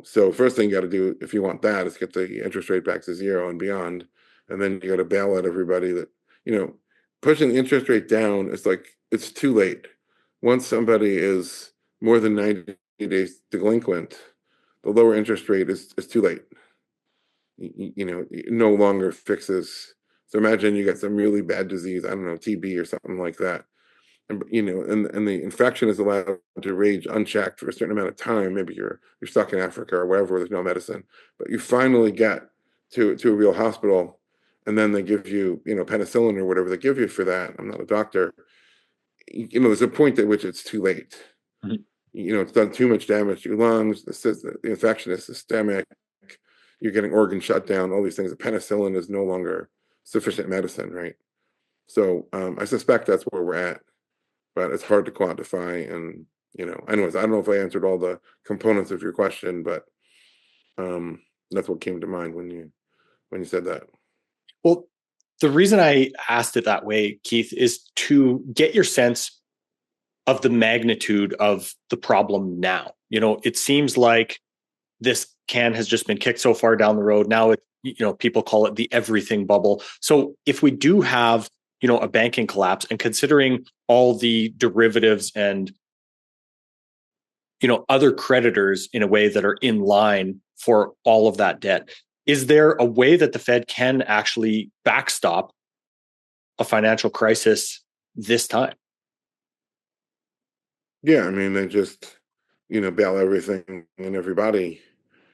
so first thing you got to do if you want that is get the interest rate back to 0 and beyond. And then you got to bail out everybody that, pushing the interest rate down is like, it's too late. Once somebody is more than 90 days delinquent, the lower interest rate is too late. It no longer fixes. So imagine you got some really bad disease, I don't know, TB or something like that. and and the infection is allowed to rage unchecked for a certain amount of time. Maybe you're stuck in Africa or wherever where there's no medicine, but you finally get to a real hospital, and then they give you penicillin or whatever they give you for that. I'm not a doctor. There's a point at which it's too late. Mhm. It's done too much damage to your lungs. The infection is systemic. You're getting organ shutdown. All these things. The penicillin is no longer sufficient medicine, right? So I suspect that's where we're at, but it's hard to quantify. And anyways, I don't know if I answered all the components of your question, but that's what came to mind when you said that. Well, the reason I asked it that way, Keith, is to get your sense of the magnitude of the problem now. It seems like this can has just been kicked so far down the road. Now people call it the everything bubble. So if we do have, a banking collapse, and considering all the derivatives and other creditors in a way that are in line for all of that debt, is there a way that the Fed can actually backstop a financial crisis this time? Yeah, I mean, they just bail everything and everybody.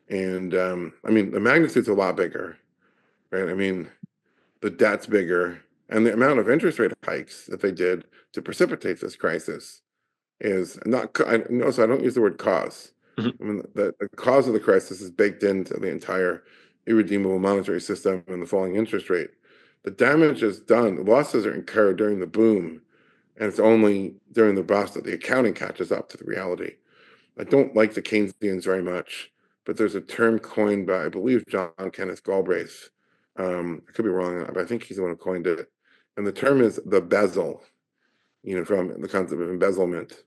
And the magnitude's a lot bigger, right? I mean, the debt's bigger, and the amount of interest rate hikes that they did to precipitate this crisis is not. Notice I don't use the word cause. Mhm. I mean, the cause of the crisis is baked into the entire irredeemable monetary system and the falling interest rate. The damage is done. The losses are incurred during the boom, and it's only during the bust that the accounting catches up to the reality. I don't like the Keynesians very much, but there's a term coined by, I believe, John Kenneth Galbraith. I could be wrong, but I think he's the one who coined it. And the term is the bezel, from the concept of embezzlement.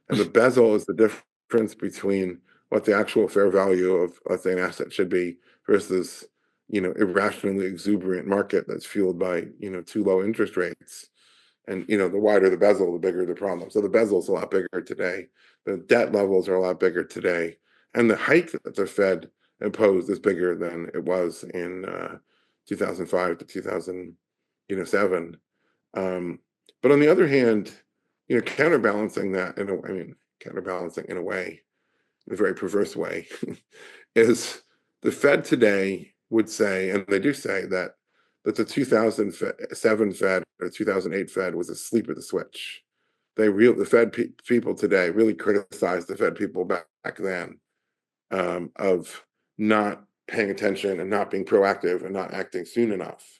And the bezel is the difference between what the actual fair value of, let's say, an asset should be versus, irrationally exuberant market that's fueled by, too low interest rates. And the wider the bezel, the bigger the problem. So the bezel is a lot bigger today. The debt levels are a lot bigger today, and the hike that the Fed imposed is bigger than it was in 2005 to 2007. But on the other hand, counterbalancing that counterbalancing in a way, in a very perverse way, is the Fed today would say, and they do say that the 2007 Fed or 2008 Fed was asleep at the switch. The Fed people today really criticized the Fed people back then of not paying attention and not being proactive and not acting soon enough,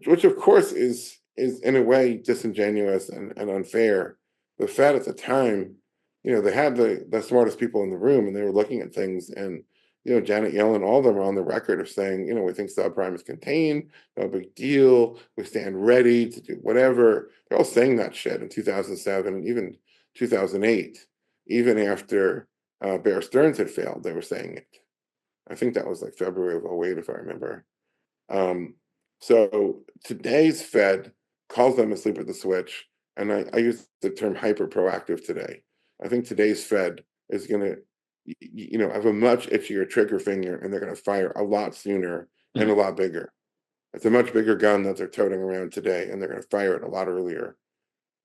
which of course is in a way disingenuous and unfair. The Fed at the time, they had the smartest people in the room, and they were looking at things, and Janet Yellen, all of them are on the record of saying, we think subprime is contained, no big deal, we stand ready to do whatever. They're all saying that shit in 2007 and even 2008, even after Bear Stearns had failed, they were saying it. I think that was like February of 08, if I remember. So today's Fed calls them asleep at the switch, and I use the term hyper proactive today. I think today's Fed is going to, have a much itchier trigger finger, and they're going to fire a lot sooner and a lot bigger. It's a much bigger gun that they're toting around today, and they're going to fire it a lot earlier.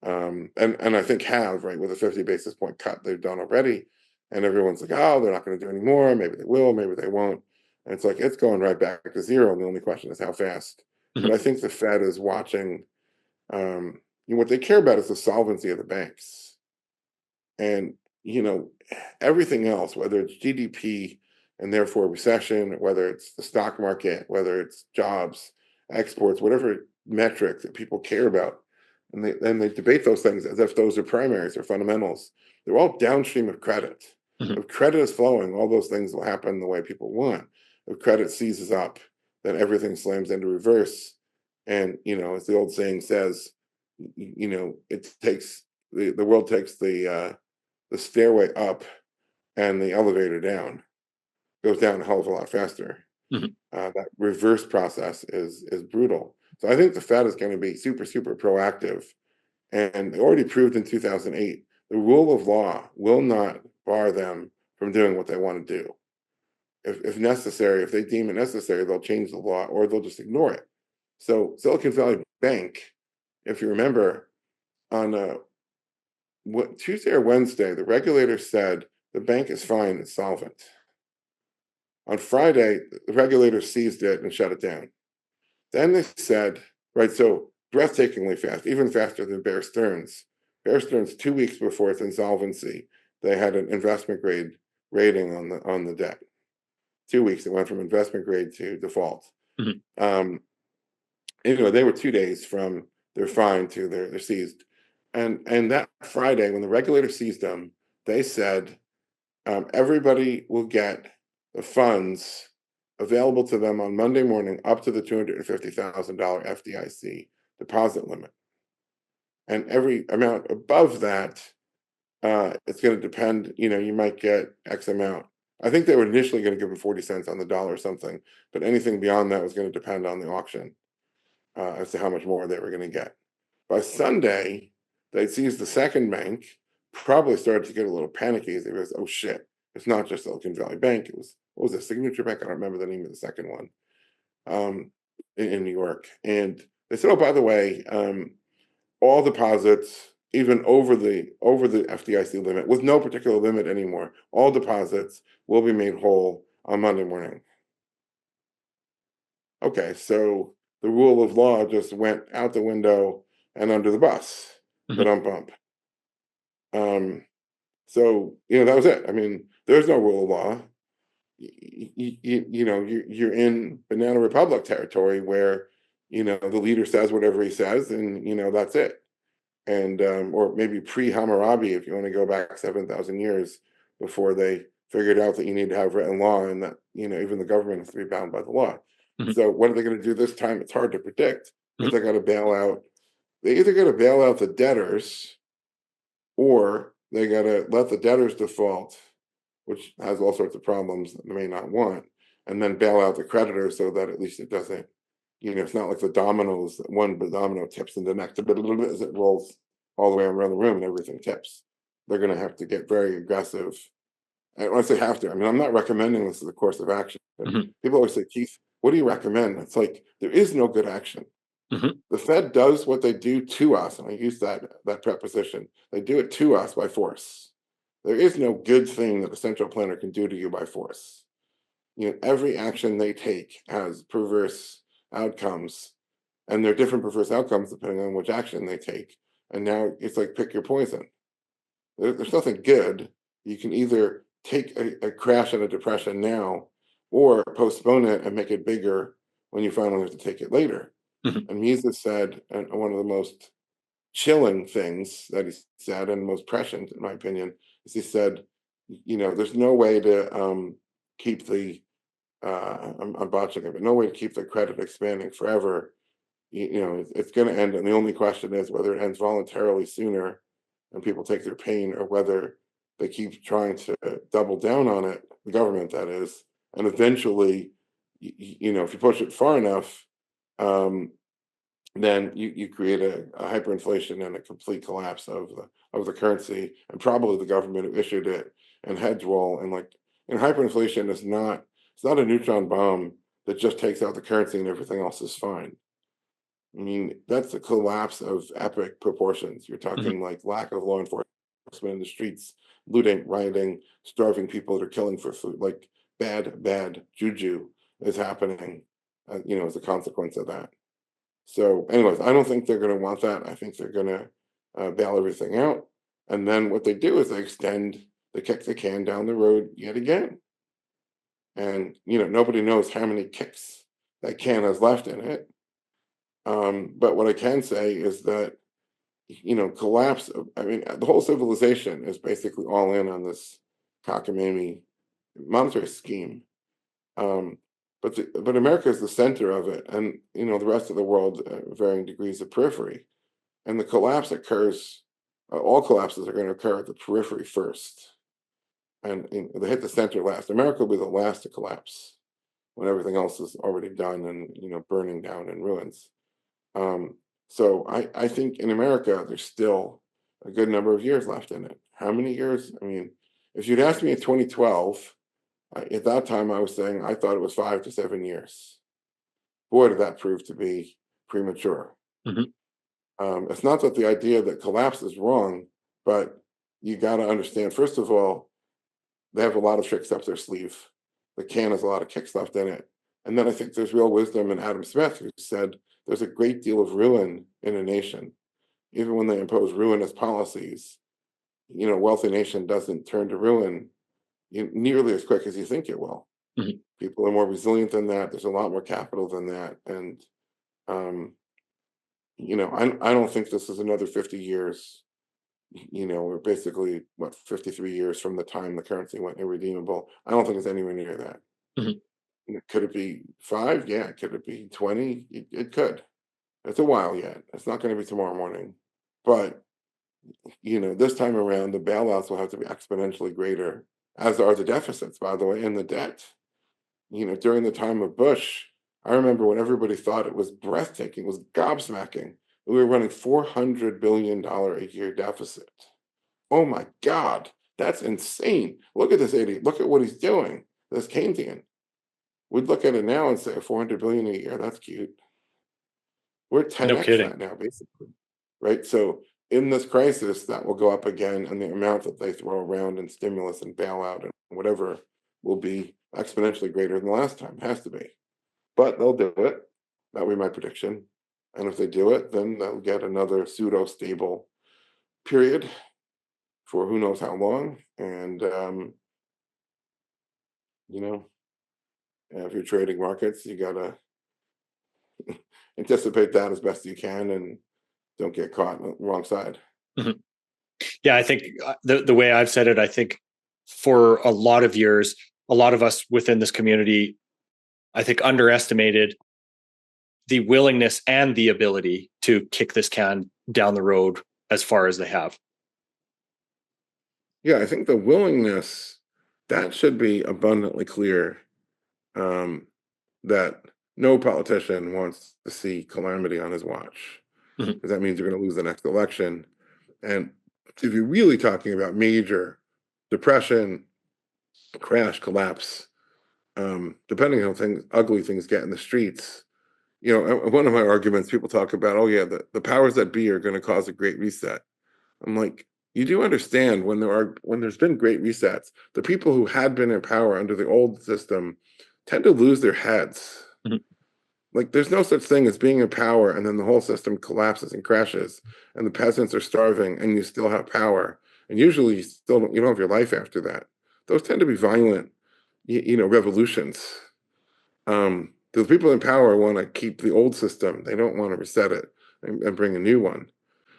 And I think have, right, with a 50 basis point cut they've done already, and everyone's like, oh, they're not going to do any more. Maybe they will, maybe they won't. And it's like, it's going right back to zero. And the only question is how fast. But I think the Fed is watching. What they care about is the solvency of the banks. And, everything else, whether it's GDP and therefore recession, whether it's the stock market, whether it's jobs, exports, whatever metric that people care about, and they debate those things as if those are primaries or fundamentals. They're all downstream of credit. If credit is flowing, all those things will happen the way people want. If credit seizes up, then everything slams into reverse. And as the old saying says, it takes the world takes the stairway up and the elevator down, goes down a hell of a lot faster. That reverse process is brutal. So I think the Fed is going to be super, super proactive. And they already proved in 2008, the rule of law will not bar them from doing what they want to do. If necessary, if they deem it necessary, they'll change the law or they'll just ignore it. So Silicon Valley Bank, if you remember, on Tuesday or Wednesday, the regulator said the bank is fine, it's solvent. On Friday, the regulator seized it and shut it down. Then they said, right, so breathtakingly fast, even faster than Bear Stearns. Bear Stearns, 2 weeks before its insolvency, they had an investment grade rating on the debt. 2 weeks, it went from investment grade to default. Mhm. They were 2 days from they're fine to they're seized. And that Friday, when the regulator seized them, they said everybody will get the funds available to them on Monday morning up to the $250,000 FDIC deposit limit. And every amount above that, it's going to depend, you might get X amount. I think they were initially going to give them 40 cents on the dollar or something, but anything beyond that was going to depend on the auction as to how much more they were going to get. By Sunday, they seized the second bank, probably started to get a little panicky. They realized, oh shit, it's not just Silicon Valley Bank. It was, what was it, Signature Bank? I don't remember the name of the second one in New York. And they said, oh, by the way, all deposits, even over the FDIC limit, with no particular limit anymore, all deposits will be made whole on Monday morning. Okay, so the rule of law just went out the window and under the bus. Mhm. But bump. So that was it. I mean, there's no rule of law. You're in Banana Republic territory where the leader says whatever he says, and that's it. And or maybe pre-Hammurabi, if you want to go back 7,000 years before they figured out that you need to have written law and that even the government has to be bound by the law. Mhm. So what are they going to do this time? It's hard to predict, but Mhm. they got to bail out. They either got to bail out the debtors, or they got to let the debtors default, which has all sorts of problems that they may not want, and then bail out the creditors so that at least it doesn't. It's not like the dominoes that one domino tips into the next as it rolls all the way around the room and everything tips. They're going to have to get very aggressive. And when I say have to, I mean, I'm not recommending this as a course of action, but Mhm. people always say, Keith, what do you recommend? It's like, there is no good action. Mhm. The Fed does what they do to us, and I use that preposition. They do it to us by force. There is no good thing that a central planner can do to you by force. Every action they take has perverse outcomes, and there are different perverse outcomes depending on which action they take. And now it's like pick your poison. There's nothing good. You can either take a crash and a depression now, or postpone it and make it bigger when you finally have to take it later. Mhm. And Mises said, and one of the most chilling things that he said, and most prescient, in my opinion, is he said, there's no way to keep the, I'm botching it, but no way to keep the credit expanding forever. It's going to end, and the only question is whether it ends voluntarily sooner and people take their pain, or whether they keep trying to double down on it, the government that is, and eventually, if you push it far enough, um, then you create a hyperinflation and a complete collapse of the currency, and probably the government who issued it, and heads roll. And hyperinflation is not, it's not a neutron bomb that just takes out the currency and everything else is fine. I mean, that's a collapse of epic proportions. You're Mhm. talking like lack of law enforcement in the streets, looting, rioting, starving people that are killing for food. Like bad juju is happening, as a consequence of that. So, anyways, I don't think they're going to want that. I think they're going to bail everything out, and then what they do is they kick the can down the road yet again, and nobody knows how many kicks that can has left in it. But what I can say is that collapse. I mean, the whole civilization is basically all in on this cockamamie monetary scheme. Um, but America is the center of it, and the rest of the world, varying degrees of periphery. And the collapse occurs. All collapses are going to occur at the periphery first, and they hit the center last. America will be the last to collapse when everything else is already done and burning down in ruins. Um, so I think in America there's still a good number of years left in it. How many years? I mean, if you'd asked me in 2012, at that time I was saying I thought it was 5 to 7 years. Boy, did that prove to be premature. Mhm. It's not that the idea that collapse is wrong, but you got to understand, first of all, they have a lot of tricks up their sleeve. The can has a lot of kicks left in it. And then I think there's real wisdom in Adam Smith, who said there's a great deal of ruin in a nation. Even when they impose ruinous policies, a wealthy nation doesn't turn to ruin nearly as quick as you think it will. Mhm. People are more resilient than that. There's a lot more capital than that. And, I don't think this is another 50 years. We're basically, 53 years from the time the currency went irredeemable. I don't think it's anywhere near that. Mhm. Could it be 5? Yeah. Could it be 20? It could. It's a while yet. It's not going to be tomorrow morning. But, this time around, the bailouts will have to be exponentially greater, as are the deficits, by the way, and the debt. During the time of Bush, I remember when everybody thought it was breathtaking, it was gobsmacking. We were running $400 billion a year deficit. Oh my God, that's insane. Look at this idiot. Look at what he's doing. This Keynesian. We'd look at it now and say 400 billion a year. That's cute. We're No 10x kidding. that now, basically. Right. So in this crisis, that will go up again, and the amount that they throw around in stimulus and bailout and whatever will be exponentially greater than the last time. It has to be. But they'll do it. That would be my prediction. And if they do it, then they'll get another pseudo-stable period for who knows how long. And, if you're trading markets, you got to anticipate that as best you can and don't get caught on the wrong side. Mhm. Yeah, I think the way I've said it, I think for a lot of years, a lot of us within this community, I think, underestimated the willingness and the ability to kick this can down the road as far as they have. Yeah, I think the willingness, that should be abundantly clear, that no politician wants to see calamity on his watch, Mhm. because that means you're going to lose the next election. And if you're really talking about major depression, crash, collapse, depending on how ugly things get in the streets, one of my arguments, people talk about, oh yeah, the powers that be are going to cause a great reset. I'm like, you do understand when there's been great resets, the people who had been in power under the old system tend to lose their heads. Mhm. Like, there's no such thing as being in power and then the whole system collapses and crashes and the peasants are starving and you still have power. And usually you don't have your life after that. Those tend to be violent, revolutions. The people in power want to keep the old system. They don't want to reset it and bring a new one.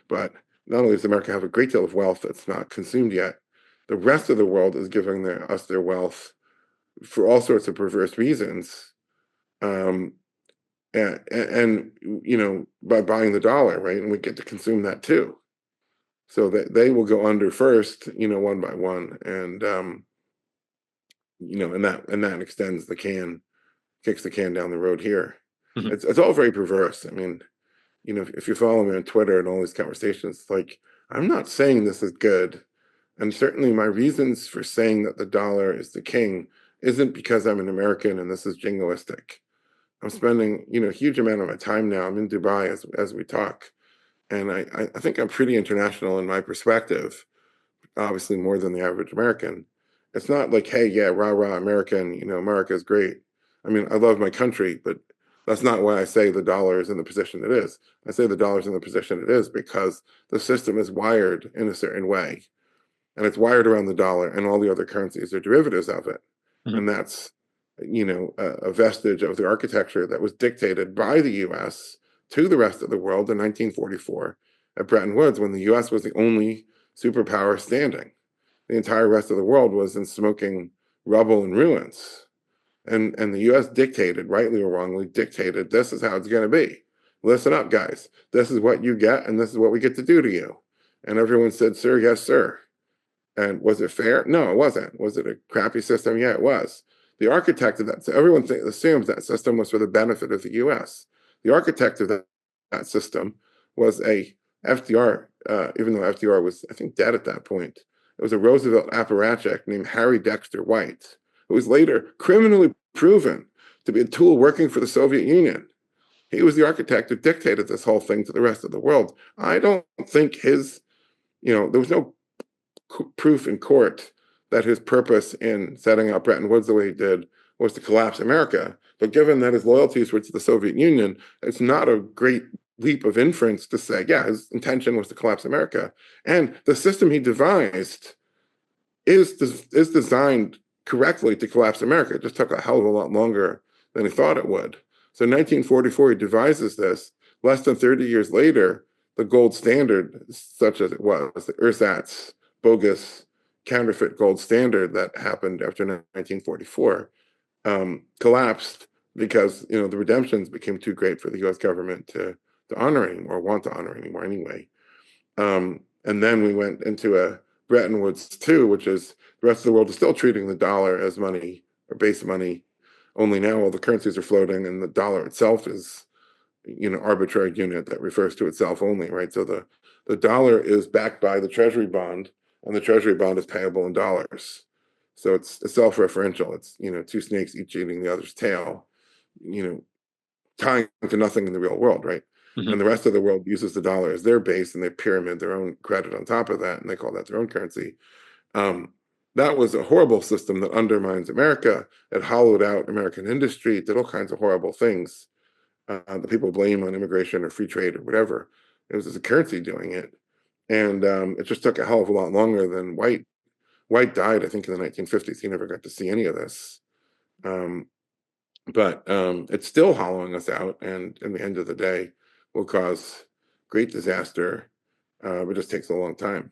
But not only does America have a great deal of wealth that's not consumed yet, the rest of the world is giving us their wealth for all sorts of perverse reasons. Um, and by buying the dollar, right? And we get to consume that too. So that they will go under first, one by one. And and that extends the can, kicks the can down the road here. Mhm. It's all very perverse. I mean, if you follow me on Twitter and all these conversations, like, I'm not saying this is good. And certainly my reasons for saying that the dollar is the king isn't because I'm an American and this is jingoistic. I'm spending, a huge amount of my time now. I'm in Dubai as we talk. And I think I'm pretty international in my perspective, obviously more than the average American. It's not like, hey, yeah, rah, rah, American, America is great. I mean, I love my country, but that's not why I say the dollar is in the position it is. I say the dollar is in the position it is because the system is wired in a certain way. And it's wired around the dollar, and all the other currencies are derivatives of it. Mhm. And that's, a vestige of the architecture that was dictated by the US to the rest of the world in 1944 at Bretton Woods, when the US was the only superpower standing. The entire rest of the world was in smoking rubble and ruins. And the US dictated, rightly or wrongly, dictated, this is how it's going to be. Listen up, guys. This is what you get, and this is what we get to do to you. And everyone said, sir, yes, sir. And was it fair? No, it wasn't. Was it a crappy system? Yeah, it was. The architect of that, so everyone assumes that system was for the benefit of the US. The architect of that system was a FDR, even though FDR was, I think, dead at that point. It was a Roosevelt apparatchik named Harry Dexter White, who was later criminally proven to be a tool working for the Soviet Union. He was the architect who dictated this whole thing to the rest of the world. I don't think his, there was no proof in court that his purpose in setting up Bretton Woods the way he did was to collapse America. But given that his loyalties were to the Soviet Union, it's not a great leap of inference to say, yeah, his intention was to collapse America. And the system he devised is designed correctly to collapse America. It just took a hell of a lot longer than he thought it would. So in 1944, he devises this. Less than 30 years later, the gold standard, such as it was, the ersatz, bogus, counterfeit gold standard that happened after 1944, collapsed because the redemptions became too great for the U.S. government to honor anymore, or want to honor anymore anyway. And then we went into a Bretton Woods 2, which is the rest of the world is still treating the dollar as money or base money. Only now all the currencies are floating, and the dollar itself is, arbitrary unit that refers to itself only, right? So the dollar is backed by the Treasury bond, and the Treasury bond is payable in dollars. So it's self-referential. It's two snakes each eating the other's tail, tying to nothing in the real world, right? Mm-hmm. And the rest of the world uses the dollar as their base, and they pyramid their own credit on top of that, and they call that their own currency. That was a horrible system that undermines America. It hollowed out American industry, did all kinds of horrible things that people blame on immigration or free trade or whatever. It was just a currency doing it. And it just took a hell of a lot longer than White. White died, I think, in the 1950s. He never got to see any of this. But it's still hollowing us out, and in the end of the day, will cause great disaster. It just takes a long time.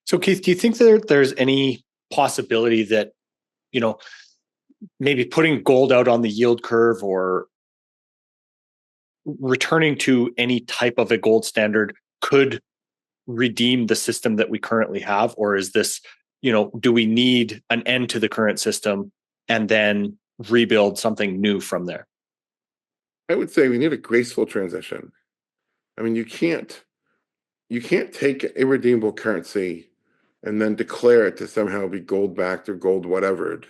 So, Keith, do you think that there's any possibility that, maybe putting gold out on the yield curve or returning to any type of a gold standard could redeem the system that we currently have? Or is this, do we need an end to the current system and then rebuild something new from there? I would say we need a graceful transition. I mean, you can't take irredeemable currency and then declare it to somehow be gold backed or gold whatevered,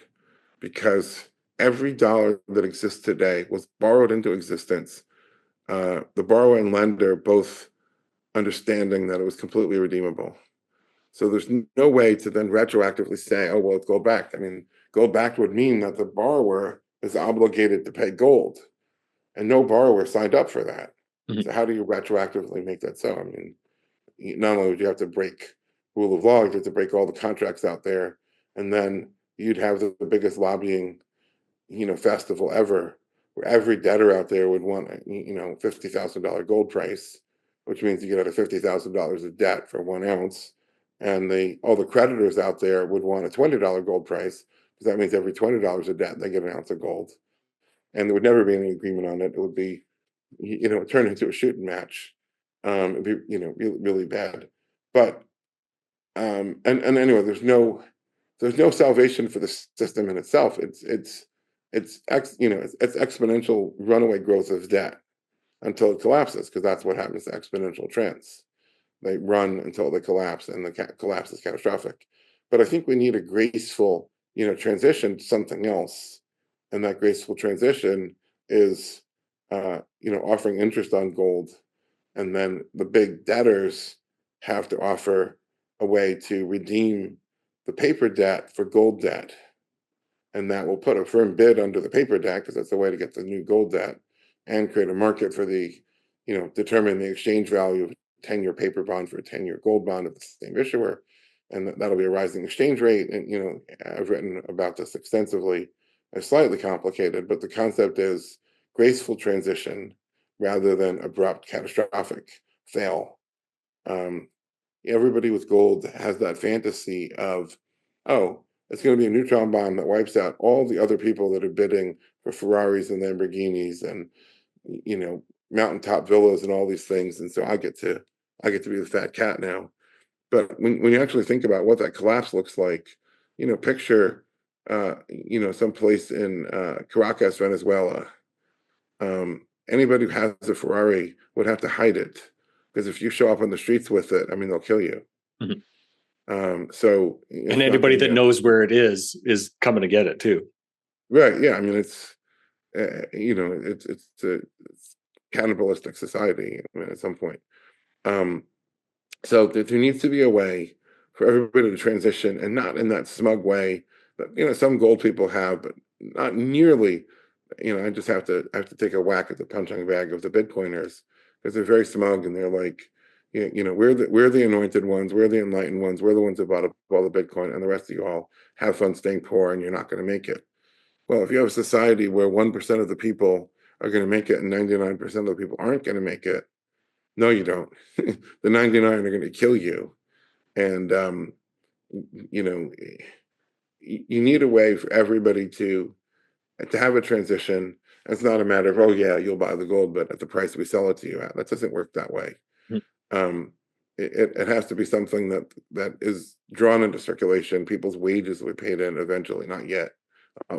because every dollar that exists today was borrowed into existence. The borrower and lender both understanding that it was completely redeemable. So there's no way to then retroactively say, oh, well, it's gold backed. I mean, gold backed would mean that the borrower is obligated to pay gold, and no borrower signed up for that. Mm-hmm. So how do you retroactively make that so? I mean, not only would you have to break rule of law, you have to break all the contracts out there, and then you'd have the biggest lobbying, festival ever, where every debtor out there would want, $50,000 gold price, which means you get out of $50,000 of debt for 1 ounce, and all the creditors out there would want a $20 gold price, because that means every $20 of debt they get 1 ounce of gold, and there would never be any agreement on it. It would be, it turned into a shooting match. It'd be, really, really bad. But and anyway, there's no salvation for the system in itself. It's exponential runaway growth of debt until it collapses, because that's what happens to exponential trends. They run until they collapse, and the collapse is catastrophic. But I think we need a graceful, transition to something else, and that graceful transition is, offering interest on gold, and then the big debtors have to offer a way to redeem the paper debt for gold debt. And that will put a firm bid under the paper debt, because that's the way to get the new gold debt, and create a market for determine the exchange value of a 10-year paper bond for a 10-year gold bond of the same issuer. And that'll be a rising exchange rate. And, I've written about this extensively. It's slightly complicated, but the concept is graceful transition rather than abrupt catastrophic fail. Everybody with gold has that fantasy of, oh, it's going to be a neutron bomb that wipes out all the other people that are bidding for Ferraris and Lamborghinis and, mountaintop villas and all these things. And so I get to be the fat cat now. But when you actually think about what that collapse looks like, picture, some place in Caracas, Venezuela. Anybody who has a Ferrari would have to hide it, because if you show up on the streets with it, they'll kill you. Mm-hmm. And anybody that knows where it is coming to get it too. Right. Yeah. it's cannibalistic society, I mean, at some point. So there needs to be a way for everybody to transition, and not in that smug way that some gold people have, but not nearly. I just have to take a whack at the punching bag of the Bitcoiners, because they're very smug and they're like, we're the anointed ones, we're the enlightened ones, we're the ones that bought up all the Bitcoin, and the rest of you all have fun staying poor, and you're not going to make it. Well, if you have a society where 1% of the people are going to make it and 99% of the people aren't going to make it, no, you don't. The 99 are going to kill you. And, you need a way for everybody to have a transition. It's not a matter of, oh, yeah, you'll buy the gold, but at the price we sell it to you at. That doesn't work that way. Um, it has to be something that is drawn into circulation. People's wages will be paid in eventually, not yet,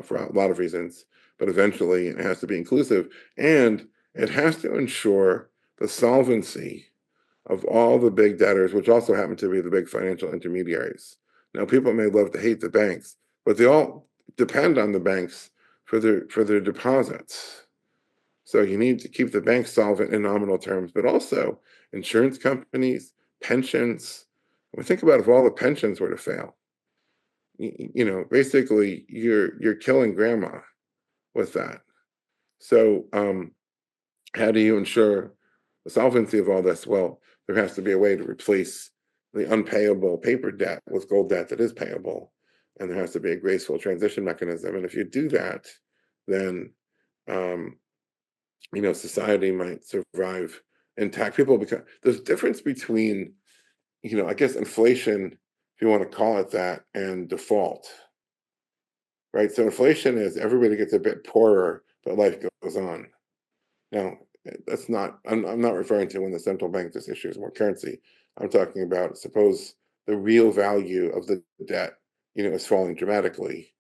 for a lot of reasons, but eventually it has to be inclusive, and it has to ensure the solvency of all the big debtors, which also happen to be the big financial intermediaries. Now, people may love to hate the banks, but they all depend on the banks for their deposits. So you need to keep the banks solvent in nominal terms, but also insurance companies, pensions. When we think about if all the pensions were to fail, basically you're killing grandma with that. So how do you ensure the solvency of all this? Well, there has to be a way to replace the unpayable paper debt with gold debt that is payable, and there has to be a graceful transition mechanism. And if you do that, then society might survive intact. People become there's a difference between I guess inflation, if you want to call it that, and default. Right. So inflation is everybody gets a bit poorer, but life goes on. Now, that's not, I'm not referring to when the central bank just issues more currency. I'm talking about, suppose the real value of the debt, is falling dramatically.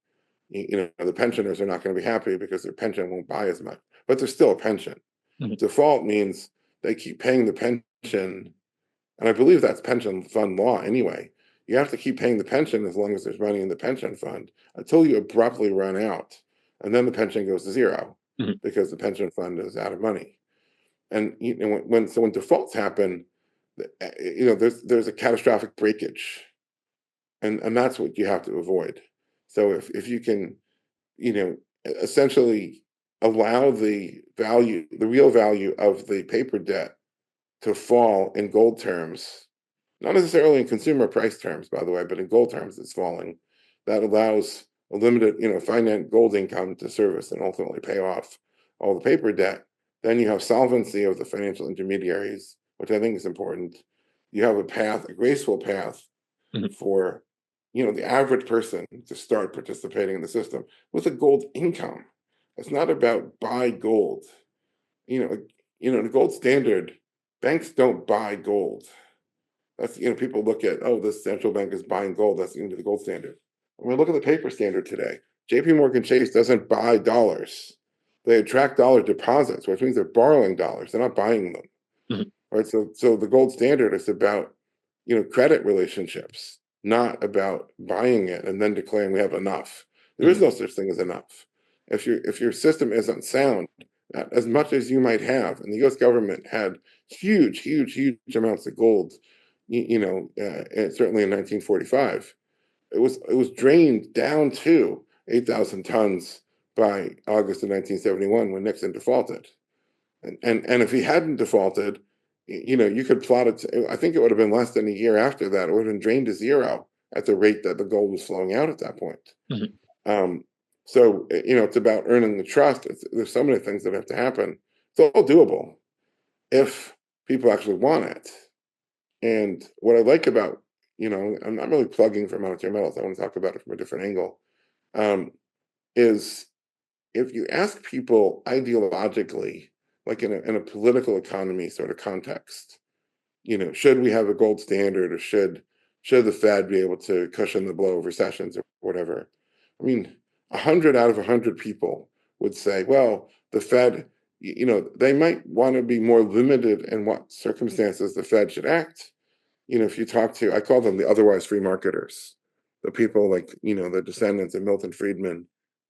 The pensioners are not going to be happy because their pension won't buy as much, but there's still a pension. Default means they keep paying the pension, and I believe that's pension fund law anyway. You have to keep paying the pension as long as there's money in the pension fund until you abruptly run out, and then the pension goes to zero because the pension fund is out of money. And when defaults happen, there's a catastrophic breakage, and that's what you have to avoid. So if you can, essentially allow the real value of the paper debt to fall in gold terms, not necessarily in consumer price terms, by the way, but in gold terms, it's falling. That allows a limited, finite gold income to service and ultimately pay off all the paper debt. Then you have solvency of the financial intermediaries, which I think is important. You have a graceful path for, the average person to start participating in the system with a gold income. It's not about buy gold. The gold standard, banks don't buy gold. That's, people look at, oh, the central bank is buying gold. That's into the gold standard. When we look at the paper standard today, JP Morgan Chase doesn't buy dollars. They attract dollar deposits, which means they're borrowing dollars. They're not buying them. Right. So the gold standard is about, credit relationships, not about buying it and then declaring we have enough. There is no such thing as enough. If your system isn't sound, as much as you might have, and the U.S. government had huge amounts of gold, certainly in 1945, it was drained down to 8,000 tons by August of 1971 when Nixon defaulted. And if he hadn't defaulted, you could plot it. I think it would have been less than a year after that. It would have been drained to zero at the rate that the gold was flowing out at that point. So, it's about earning the trust. There's so many things that have to happen. It's all doable if people actually want it. And what I like about, I'm not really plugging for monetary metals. I want to talk about it from a different angle. Is if you ask people ideologically, like in a political economy sort of context, should we have a gold standard, or should the Fed be able to cushion the blow of recessions or whatever? I mean, 100 out of 100 people would say, well, the Fed, they might want to be more limited in what circumstances the Fed should act. If you talk to, I call them the otherwise free marketers, the people like, the descendants of Milton Friedman,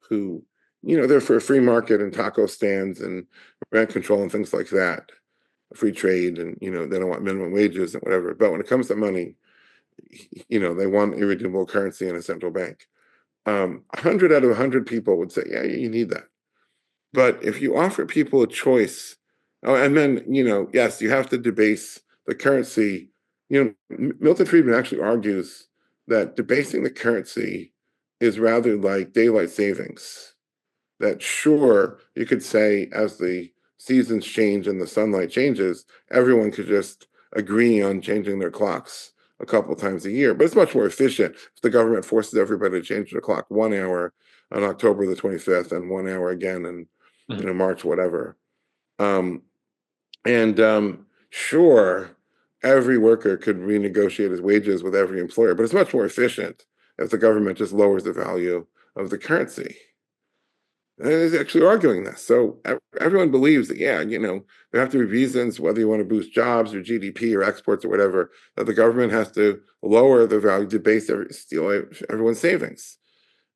who, they're for a free market and taco stands and rent control and things like that, free trade, and they don't want minimum wages and whatever. But when it comes to money, they want irredeemable currency in a central bank. 100 out of 100 people would say, yeah, you need that. But if you offer people a choice, and then, yes, you have to debase the currency. Milton Friedman actually argues that debasing the currency is rather like daylight savings. That sure, you could say as the seasons change and the sunlight changes, everyone could just agree on changing their clocks a couple times a year. But it's much more efficient if the government forces everybody to change their clock 1 hour on October the 25th and 1 hour again in March, whatever. Sure, every worker could renegotiate his wages with every employer, but it's much more efficient if the government just lowers the value of the currency. And he's actually arguing this. So everyone believes that, there have to be reasons, whether you want to boost jobs or GDP or exports or whatever, that the government has to lower the value to steal everyone's savings.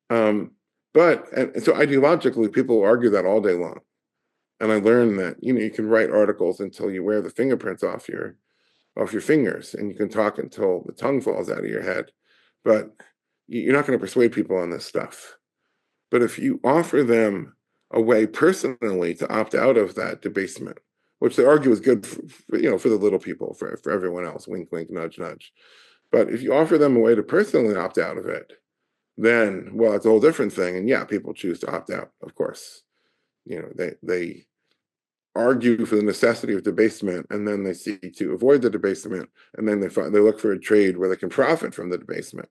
And so ideologically, people argue that all day long. And I learned that, you can write articles until you wear the fingerprints off your fingers, and you can talk until the tongue falls out of your head. But you're not going to persuade people on this stuff. But if you offer them a way personally to opt out of that debasement, which they argue is good for the little people, for everyone else, wink, wink, nudge, nudge. But if you offer them a way to personally opt out of it, then, well, it's a whole different thing. And yeah, people choose to opt out, of course. They argue for the necessity of debasement, and then they seek to avoid the debasement, and then they look for a trade where they can profit from the debasement.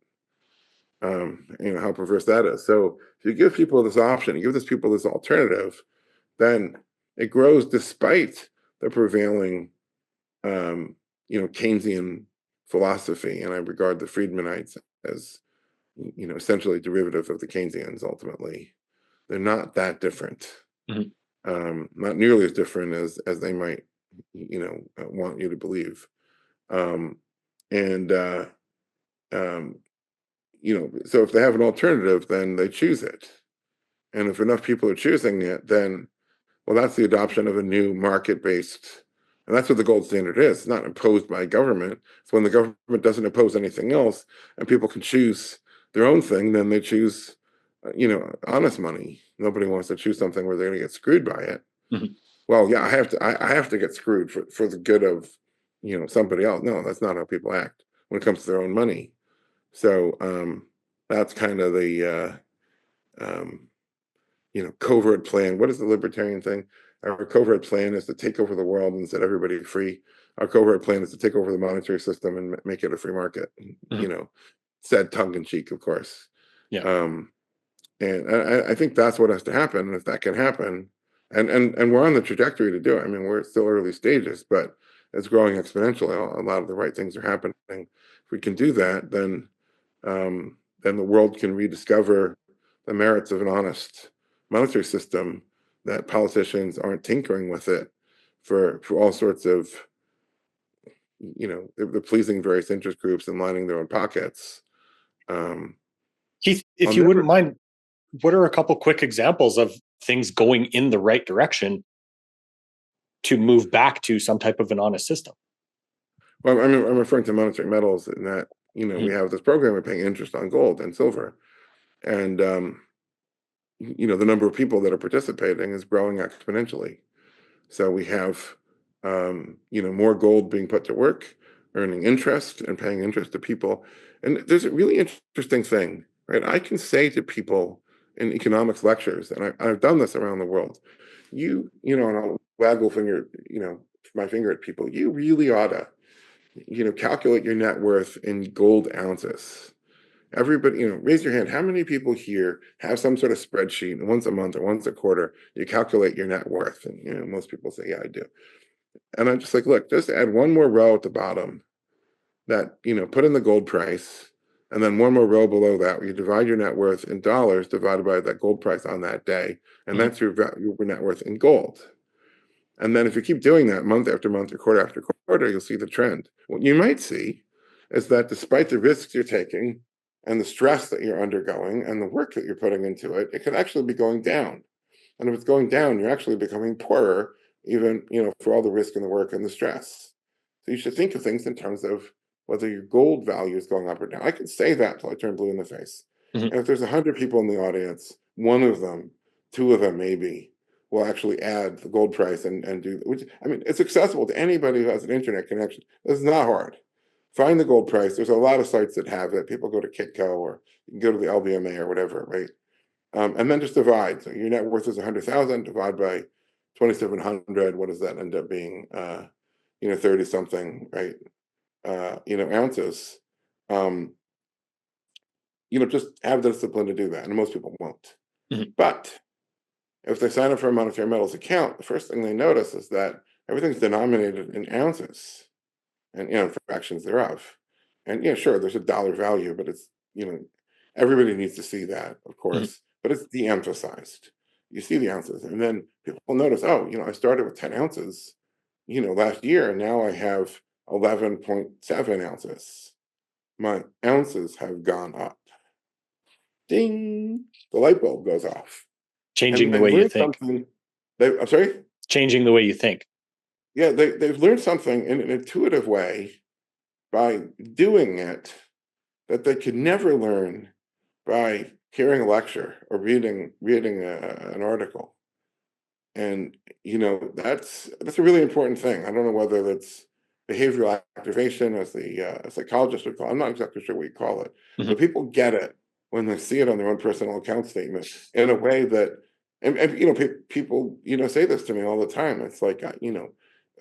How perverse that is. So if you give people this option, you give these people this alternative, then it grows despite the prevailing, Keynesian philosophy. And I regard the Friedmanites as, essentially derivative of the Keynesians. Ultimately, they're not that different. Not nearly as different as they might, want you to believe. So if they have an alternative, then they choose it. And if enough people are choosing it, then, well, that's the adoption of a new market-based, and that's what the gold standard is. It's not imposed by government. It's when the government doesn't impose anything else and people can choose their own thing, then they choose, honest money. Nobody wants to choose something where they're going to get screwed by it. Well, yeah, I have to get screwed for the good of, somebody else. No, that's not how people act when it comes to their own money. So that's kind of the covert plan. What is the libertarian thing? Our covert plan is to take over the world and set everybody free. Our covert plan is to take over the monetary system and make it a free market. Said tongue in cheek, of course. Yeah. And I think that's what has to happen. And if that can happen, and we're on the trajectory to do it. I mean, we're still early stages, but it's growing exponentially. A lot of the right things are happening. If we can do that, then the world can rediscover the merits of an honest monetary system, that politicians aren't tinkering with it for all sorts of, they're pleasing various interest groups and lining their own pockets. Keith, if you wouldn't mind, what are a couple quick examples of things going in the right direction to move back to some type of an honest system? Well, I'm referring to monetary metals, in that, we have this program of paying interest on gold and silver. And, the number of people that are participating is growing exponentially. So we have, more gold being put to work, earning interest and paying interest to people. And there's a really interesting thing, right? I can say to people in economics lectures, and I've done this around the world, and I'll waggle my finger at people, you really ought to, calculate your net worth in gold ounces. Everybody, raise your hand. How many people here have some sort of spreadsheet, and once a month or once a quarter, you calculate your net worth? And, most people say, yeah, I do. And I'm just like, look, just add one more row at the bottom that, put in the gold price, and then one more row below that where you divide your net worth in dollars divided by that gold price on that day. And that's your net worth in gold. And then if you keep doing that month after month or quarter after quarter, you'll see the trend. What you might see is that despite the risks you're taking and the stress that you're undergoing and the work that you're putting into it, it could actually be going down. And if it's going down, you're actually becoming poorer, even, for all the risk and the work and the stress. So you should think of things in terms of whether your gold value is going up or down. I can say that till I turn blue in the face. Mhm. And if there's 100 people in the audience, one of them, two of them maybe, will actually add the gold price and do, which, I mean, it's accessible to anybody who has an internet connection. It's not hard. Find the gold price. There's a lot of sites that have it. People go to Kitco, or you can go to the LBMA or whatever, right? And then just divide. So your net worth is 100,000, divide by 2,700. What does that end up being? 30 something, right? Ounces. Um, just have the discipline to do that. And most people won't. Mhm. But if they sign up for a monetary metals account, the first thing they notice is that everything's denominated in ounces and fractions thereof. And sure, there's a dollar value, but it's, everybody needs to see that, of Mhm. course, but it's de-emphasized. You see the ounces, and then people notice, oh, I started with 10 ounces, last year, and now I have 11.7 ounces. My ounces have gone up. Ding! The light bulb goes off. Changing And the they've way you learned think. something. I'm sorry? Changing the way you think. Yeah, they've learned something in an intuitive way by doing it that they could never learn by hearing a lecture or reading an article. And that's a really important thing. I don't know whether that's behavioral activation, as the psychologist would call it. I'm not exactly sure what you call it, Mhm. but people get it when they see it on their own personal account statement in a way that, and people say this to me all the time. It's like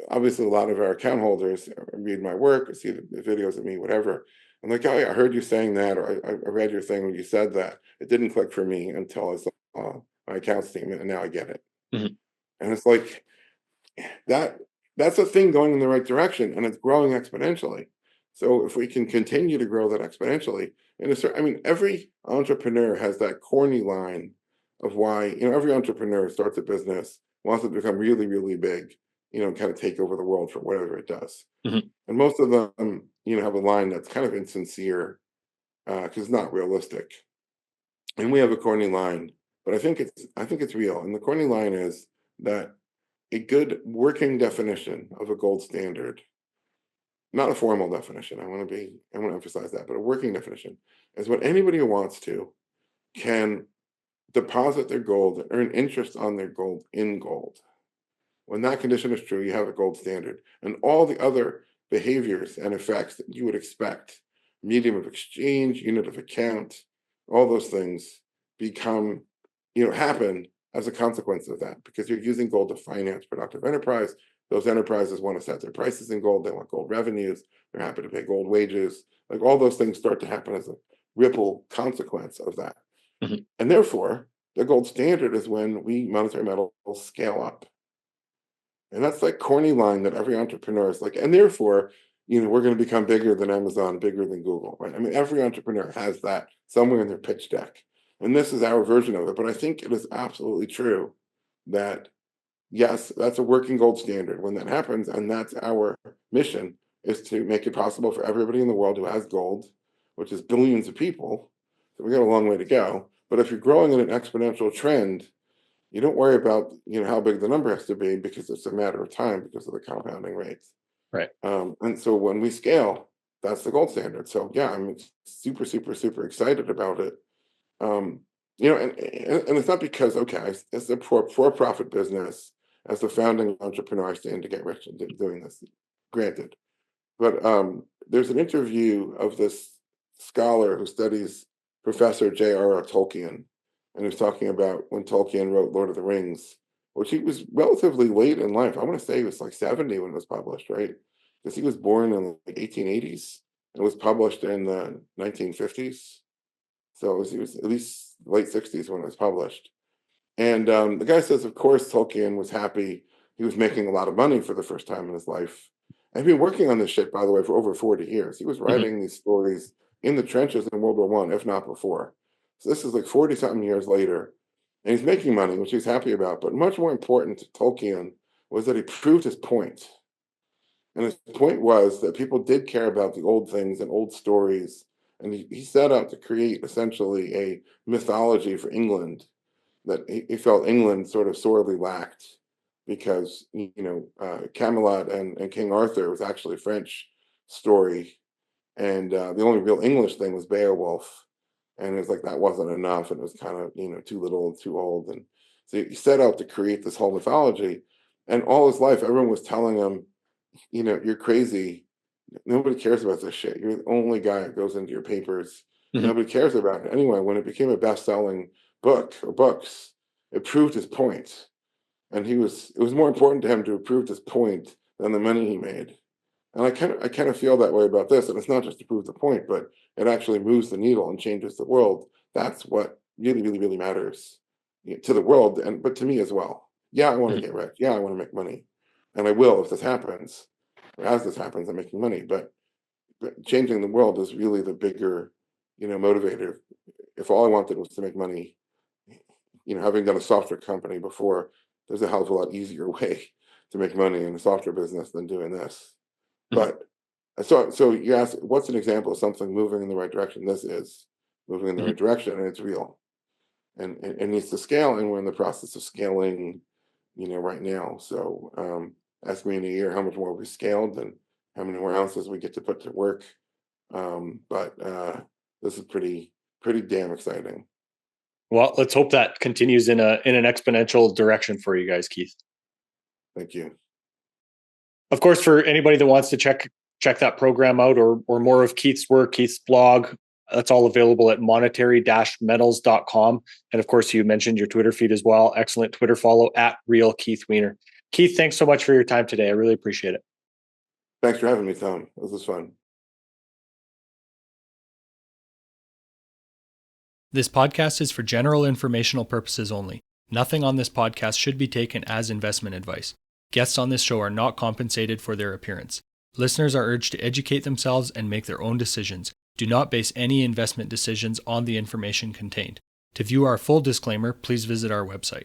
obviously a lot of our account holders read my work, see the videos of me, whatever. I'm like, oh yeah, I heard you saying that, or I read your thing when you said that. It didn't click for me until I saw my account statement, and now I get it. Mhm. And it's like that's a thing going in the right direction, and it's growing exponentially. So if we can continue to grow that exponentially, every entrepreneur has that corny line of why, every entrepreneur starts a business, wants it to become really, really big, kind of take over the world for whatever it does. Mhm. And most of them, have a line that's kind of insincere, because it's not realistic. And we have a corny line, but I think it's real. And the corny line is that a good working definition of a gold standard, not a formal definition, I want to emphasize that, but a working definition is what anybody who wants to can deposit their gold and earn interest on their gold in gold. When that condition is true, you have a gold standard. And all the other behaviors and effects that you would expect, medium of exchange, unit of account, all those things become, happen as a consequence of that, because you're using gold to finance productive enterprise. Those enterprises want to set their prices in gold. They want gold revenues. They're happy to pay gold wages. Like, all those things start to happen as a ripple consequence of that. Mhm. And therefore, the gold standard is when we monetary metals scale up. And that's that corny line that every entrepreneur is like, and therefore, we're going to become bigger than Amazon, bigger than Google, right? I mean, every entrepreneur has that somewhere in their pitch deck. And this is our version of it. But I think it is absolutely true that, yes, that's a working gold standard when that happens. And that's our mission, is to make it possible for everybody in the world who has gold, which is billions of people. So we got a long way to go. But if you're growing in an exponential trend, you don't worry about how big the number has to be, because it's a matter of time because of the compounding rates. Right. And so when we scale, that's the gold standard. So yeah, I'm super, super, super excited about it. Um, and it's not because, okay, it's a for-profit business. As the founding entrepreneur, I stand to get rich in doing this, granted. But there's an interview of this scholar who studies Professor J.R.R. Tolkien, and he's talking about when Tolkien wrote Lord of the Rings, which he was relatively late in life. I want to say he was like 70 when it was published, right? Because he was born in the 1880s and was published in the 1950s. So he was at least late 60s when it was published. And the guy says, of course, Tolkien was happy. He was making a lot of money for the first time in his life. And he'd been working on this shit, by the way, for over 40 years. He was Mhm. writing these stories in the trenches in World War One, if not before. So this is like 40 something years later. And he's making money, which he's happy about. But much more important to Tolkien was that he proved his point. And his point was that people did care about the old things and old stories. And he set out to create essentially a mythology for England, that he felt England sort of sorely lacked, because Camelot and King Arthur was actually a French story, and the only real English thing was Beowulf, and it was like that wasn't enough, and it was kind of too little and too old, and so he set out to create this whole mythology, and all his life everyone was telling him, you're crazy. Nobody cares about this shit. You're the only guy that goes into your papers. Mhm. Nobody cares about it. Anyway, when it became a best-selling book or books, it proved his point. And it was more important to him to prove his point than the money he made. And I kind of feel that way about this. And it's not just to prove the point, but it actually moves the needle and changes the world. That's what really, really, really matters to the world, but to me as well. Yeah, I want to get rich. Yeah, I want to make money. And I will if this happens. As this happens, I'm making money, but changing the world is really the bigger, motivator. If all I wanted was to make money, having done a software company before, there's a hell of a lot easier way to make money in the software business than doing this. But so you ask, what's an example of something moving in the right direction? This is moving in the right direction, and it's real, and it needs to scale, and we're in the process of scaling, right now. So ask me in a year how much more we scaled and how many more ounces we get to put to work. But this is pretty damn exciting. Well, let's hope that continues in an exponential direction for you guys, Keith. Thank you. Of course, for anybody that wants to check that program out, or more of Keith's work, Keith's blog, that's all available at monetary-metals.com. And of course, you mentioned your Twitter feed as well. Excellent Twitter follow at Real Keith Weiner. Keith, thanks so much for your time today. I really appreciate it. Thanks for having me, Tom. This was fun. This podcast is for general informational purposes only. Nothing on this podcast should be taken as investment advice. Guests on this show are not compensated for their appearance. Listeners are urged to educate themselves and make their own decisions. Do not base any investment decisions on the information contained. To view our full disclaimer, please visit our website.